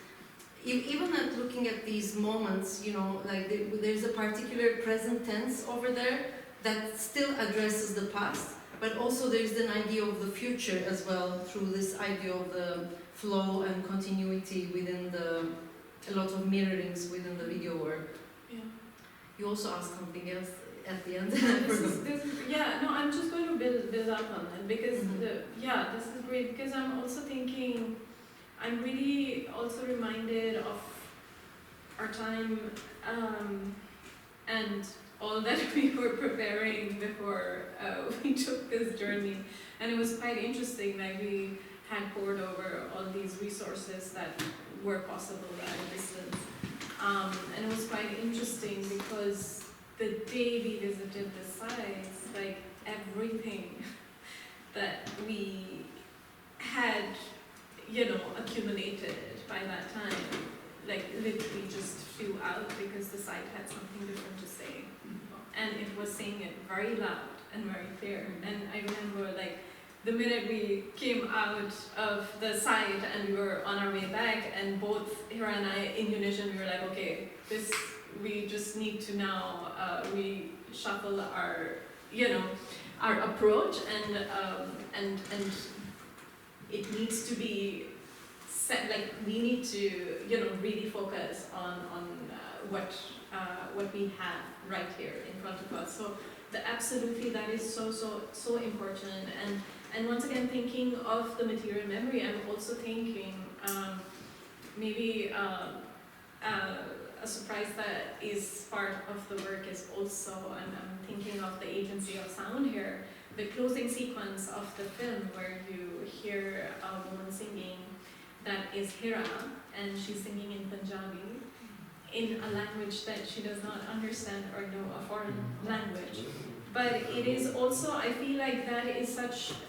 even at looking at these moments, you know, like there's a particular present tense over there that still addresses the past, but also there's an idea of the future as well, through this idea of the flow and continuity within a lot of mirrorings within the video work. Yeah. You also asked something else at the end. Yeah, no, I'm just going to build up on that, because this is great, because I'm also thinking, I'm really also reminded of our time and all that we were preparing before we took this journey, and it was quite interesting. Like, we had poured over all these resources that were possible at a distance, and it was quite interesting because the day we visited the sites, like everything that we had, you know, accumulated by that time, like literally just flew out because the site had something different to say, and it was saying it very loud and very clear. And I remember, like, the minute we came out of the site and we were on our way back, and both Hera and I in unison, we were like, okay, we just need to now reshuffle our, you know, our approach, and it needs to be set. Like, we need to, you know, really focus on what we have right here in front of us. So absolutely, that is so important. And once again, thinking of the material memory, I'm also thinking maybe a surprise that is part of the work is also, and I'm thinking of the agency of sound here, the closing sequence of the film where you hear a woman singing that is Hera, and she's singing in Punjabi, in a language that she does not understand or know, a foreign language. But it is also, I feel like that is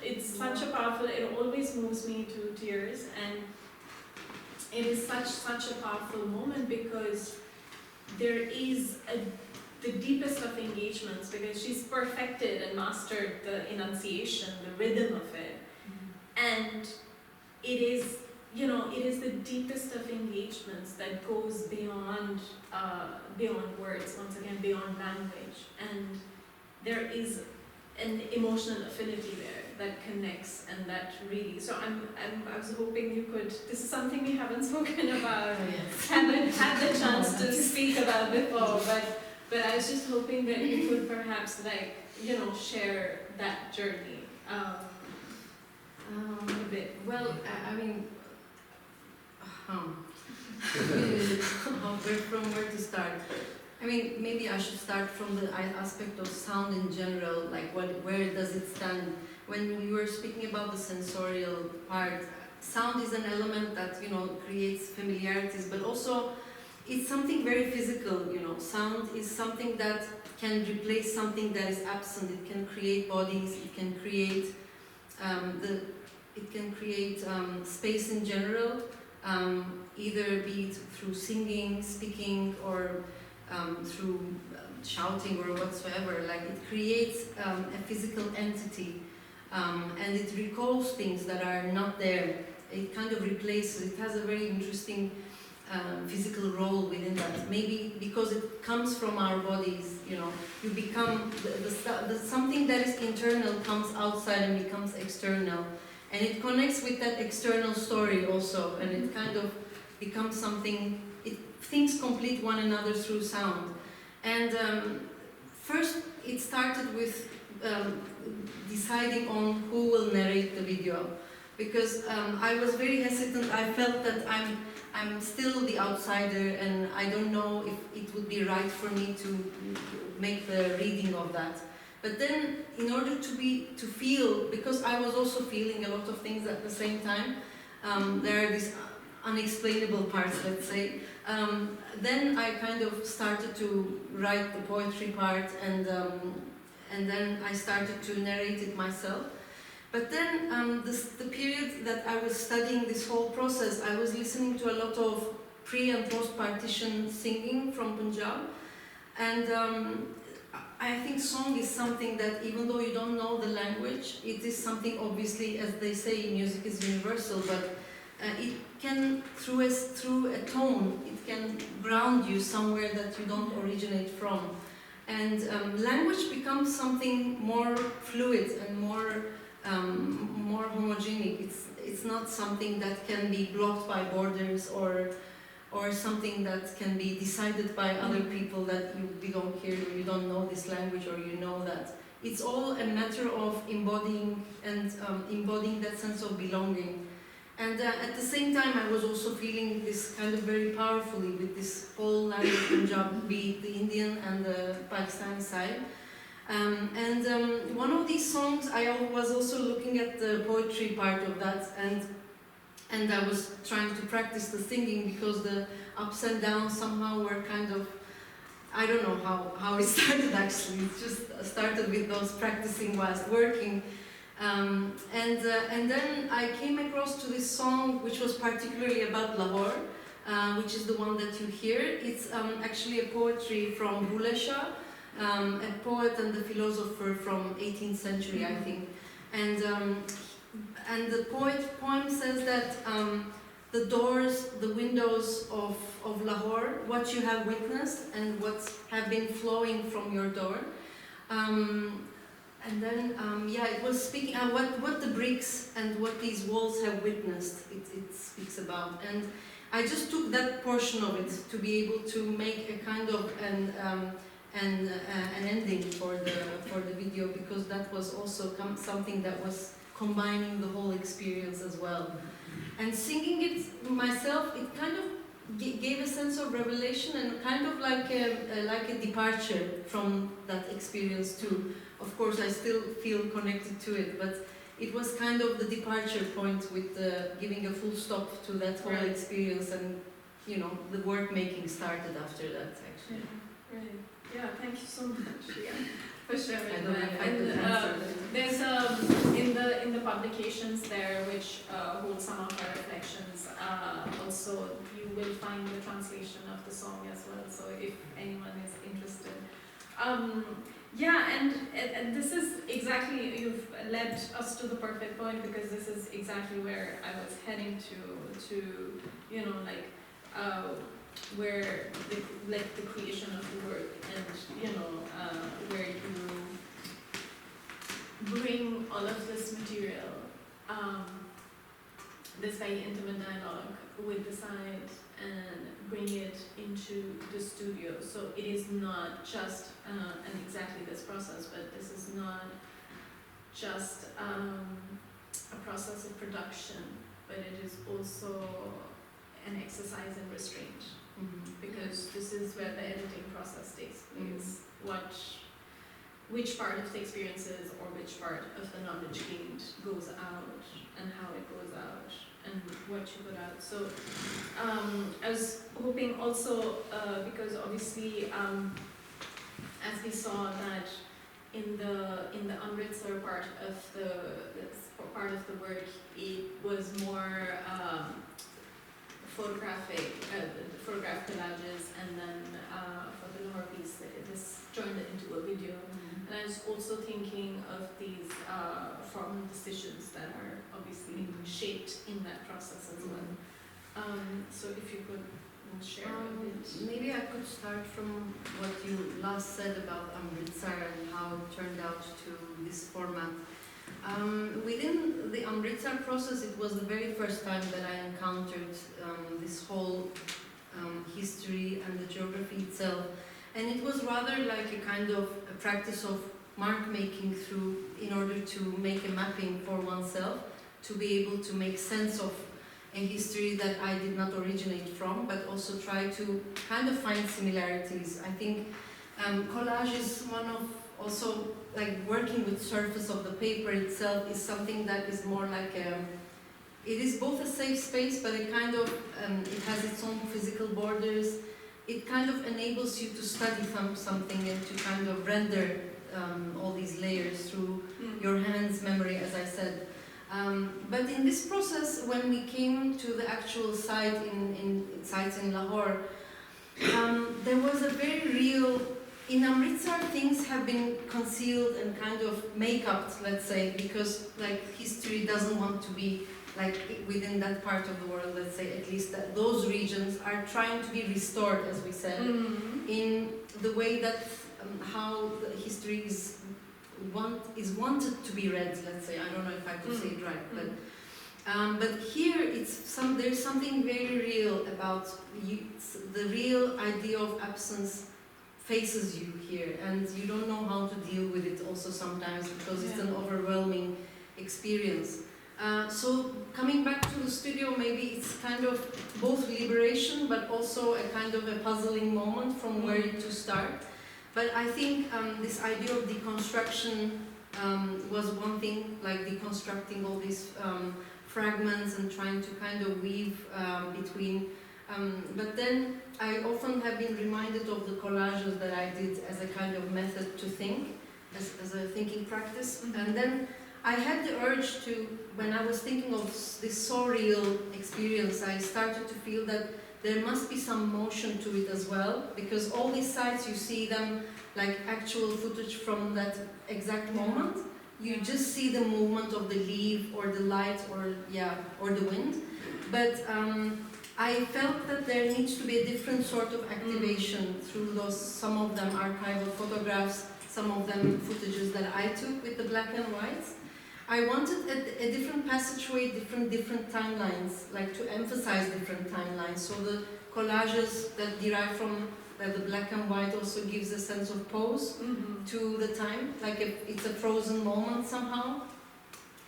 it's such a powerful, it always moves me to tears, and it is such a powerful moment, because there is the deepest of engagements, because she's perfected and mastered the enunciation, the rhythm of it, and it is, you know, it is the deepest of engagements that goes beyond words, once again, beyond language, and there is an emotional affinity there that connects, and that really, so I was hoping you could, this is something we haven't spoken about, haven't had the chance to speak about before, but I was just hoping that you could perhaps, like, you know, share that journey a bit. Well, I mean, from where to start? I mean, maybe I should start from the aspect of sound in general, like where does it stand? When you were speaking about the sensorial part, sound is an element that, you know, creates familiarities, but also it's something very physical, you know. Sound is something that can replace something that is absent. It can create bodies, it can create space in general, either be it through singing, speaking, or through shouting or whatsoever. Like, it creates a physical entity, and it recalls things that are not there. It kind of replaces. It has a very interesting physical role within that. Maybe because it comes from our bodies, you know, you become the something that is internal comes outside and becomes external, and it connects with that external story also, and it kind of becomes something. Things complete one another through sound. And first it started with deciding on who will narrate the video, because I was very hesitant. I felt that I'm still the outsider, and I don't know if it would be right for me to make the reading of that. But then, in order to feel, because I was also feeling a lot of things at the same time, there are these unexplainable parts, let's say. Then I kind of started to write the poetry part, and then I started to narrate it myself. But then the period that I was studying this whole process, I was listening to a lot of pre and post partition singing from Punjab, and I think song is something that, even though you don't know the language, it is something, obviously, as they say, music is universal, but it can, through a tone, it can ground you somewhere that you don't originate from. And language becomes something more fluid and more homogenic. It's not something that can be blocked by borders, or something that can be decided by other people that you don't hear, or you don't know this language, or you know that. It's all a matter of embodying that sense of belonging. And at the same time, I was also feeling this kind of very powerfully with this whole language, Punjab, be it the Indian and the Pakistani side. One of these songs, I was also looking at the poetry part of that, and I was trying to practice the singing, because the ups and downs somehow were kind of, I don't know how it started actually. It just started with those practicing whilst working. And then I came across to this song, which was particularly about Lahore, which is the one that you hear. It's actually a poetry from Bhule Shah, a poet and a philosopher from 18th century, I think. And the poem says that the doors, the windows of Lahore, what you have witnessed and what have been flowing from your door. And then, it was speaking what the bricks and what these walls have witnessed. It speaks about, and I just took that portion of it to be able to make a kind of an ending for the video, because that was also something that was combining the whole experience as well. And singing it myself, it kind of gave a sense of revelation, and kind of like a departure from that experience too. Of course, I still feel connected to it, but it was kind of the departure point, with giving a full stop to that whole experience, and the work making started after that, actually. Yeah, right. Yeah, thank you so much. Yeah, for sharing I don't know that. if I could answer that. There's in the publications there, which hold some of our reflections. Also, you will find the translation of the song as well. So if anyone is interested. And this is exactly, you've led us to the perfect point, because this is exactly where I was heading to where the creation of the work, and where you bring all of this material, this very intimate dialogue with the side, and bring it into the studio. So it is not just, and exactly this process, but this is not just a process of production, but it is also an exercise in restraint, because this is where the editing process takes place. Which part of the experiences or which part of the knowledge gained goes out, and how it goes out, and what you put out. So I was hoping also, because obviously as we saw that in the Amritsar part of the work, it was more photograph collages, and then for the Lahore piece, this turned it into a video. And I was also thinking of these formal decisions that are obviously shaped in that process as well. So if you could share a bit. Maybe I could start from what you last said about Amritsar and how it turned out to this format. Within the Amritsar process, it was the very first time that I encountered this whole history and the geography itself. And it was rather like a kind of a practice of mark making in order to make a mapping for oneself, to be able to make sense of a history that I did not originate from, but also try to kind of find similarities. I think collage is one of also, like, working with surface of the paper itself is something that is more like it is both a safe space, but it kind of it has its own physical borders. It kind of enables you to study something and to kind of render all these layers through your hand's memory, as I said. But in this process, when we came to the actual site sites in Lahore, there was a very real. In Amritsar, things have been concealed and kind of make-upped, let's say, because like history doesn't want to be like within that part of the world, let's say, at least that those regions are trying to be restored, as we said, in the way that how the history is wanted to be read, let's say. I don't know if I could say it right, but here there's something very real about the real idea of absence faces you here, and you don't know how to deal with it also sometimes, because it's an overwhelming experience. So coming back to the studio, maybe it's kind of both liberation but also a kind of a puzzling moment from where to start. But I think this idea of deconstruction was one thing, like deconstructing all these fragments and trying to kind of weave between. But then I often have been reminded of the collages that I did as a kind of method to think, as a thinking practice. And then I had the urge to, when I was thinking of this surreal experience, I started to feel that there must be some motion to it as well, because all these sites, you see them like actual footage from that exact moment. You just see the movement of the leaf or the light or the wind. But I felt that there needs to be a different sort of activation through those, some of them archival photographs, some of them footages that I took with the black and whites. I wanted a different passageway, different timelines, like to emphasize different timelines. So the collages that derive from the black and white also gives a sense of pose to the time, like it's a frozen moment somehow,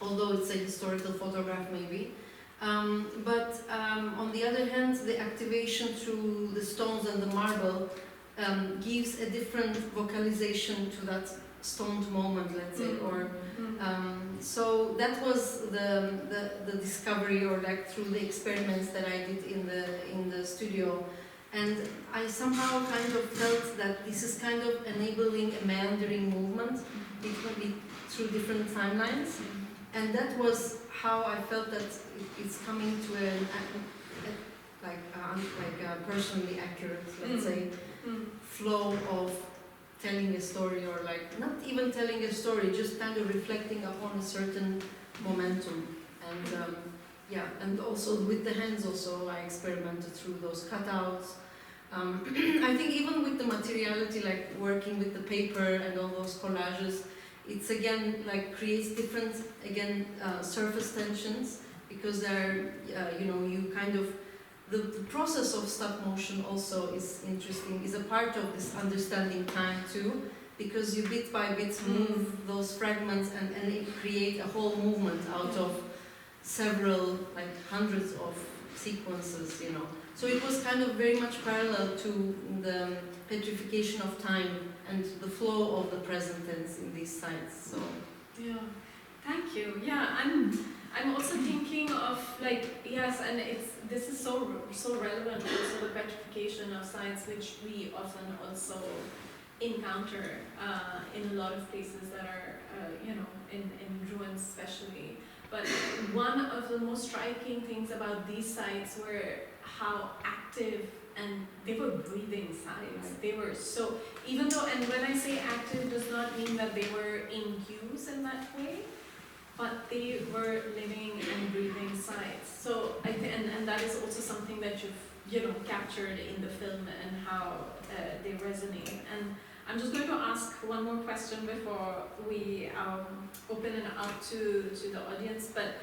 although it's a historical photograph maybe. But on the other hand, the activation through the stones and the marble gives a different vocalization to that stoned moment, let's say, or so that was the discovery, or like through the experiments that I did in the studio, and I somehow kind of felt that this is kind of enabling a meandering movement through different timelines, and that was how I felt that it's coming to a personally accurate, let's say, flow of telling a story, or like not even telling a story, just kind of reflecting upon a certain momentum. And and also with the hands also I experimented through those cutouts. I think even with the materiality, like working with the paper and all those collages, it's again like creates different surface tensions, because they're you kind of the process of stop motion also is interesting, is a part of this understanding time too, because you bit by bit move those fragments and it create a whole movement out of several, like hundreds of sequences, you know. So it was kind of very much parallel to the petrification of time and the flow of the present tense in these sites. So Yeah, thank you. Yeah, I'm also thinking of like, yes, and this is so relevant also, the petrification of sites, which we often also encounter in a lot of places that are in ruins especially. But one of the most striking things about these sites were how active, and they were breathing sites. Right. They were so, even though, and when I say active does not mean that they were in use in that way, but they were living and breathing sites. So I think, and that is also something that you've captured in the film, and how they resonate. And I'm just going to ask one more question before we open it up to the audience. But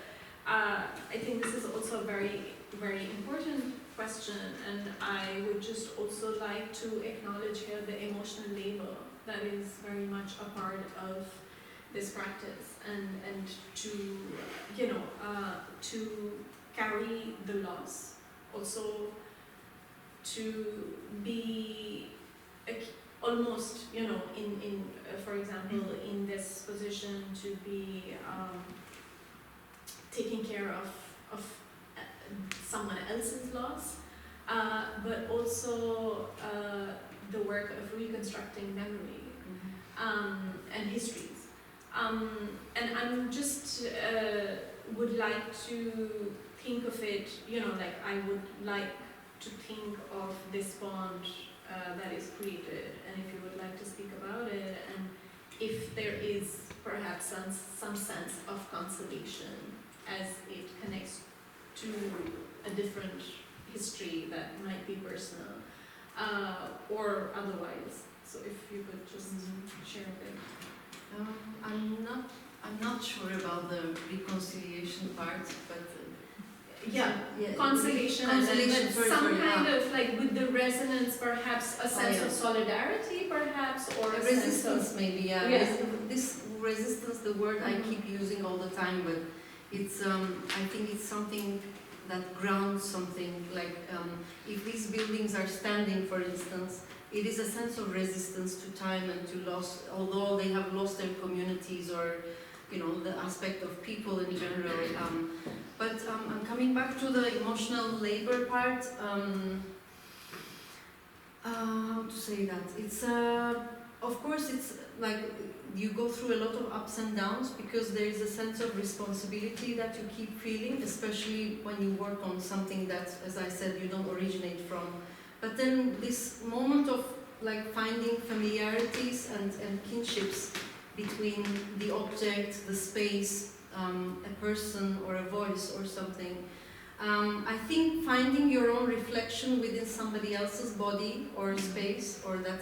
I think this is also a very, very important question, and I would just also like to acknowledge here the emotional labor that is very much a part of this practice, and to to carry the loss, also to be almost in for example in this position, to be taking care of someone else's loss, but also the work of reconstructing memory and histories. And I'm just would like to think of it, like I would like to think of this bond that is created, and if you would like to speak about it, and if there is perhaps some sense of consolation as it connects to a different history that might be personal or otherwise. So if you could just share a bit. I'm not sure about the reconciliation part, but yeah, consolation, but some kind of like with the resonance, perhaps a sense of solidarity, perhaps, or a resistance, sense of, maybe. yeah. This resistance, the word I keep using all the time, but it's I think it's something that grounds something. Like if these buildings are standing, for instance, it is a sense of resistance to time and to loss, although they have lost their communities, or the aspect of people in general. But I'm coming back to the emotional labor part. How to say that? It's of course it's like you go through a lot of ups and downs, because there is a sense of responsibility that you keep feeling, especially when you work on something that, as I said, you don't originate from. But then this moment of like finding familiarities and kinships between the object, the space, a person or a voice or something. I think finding your own reflection within somebody else's body or space, or that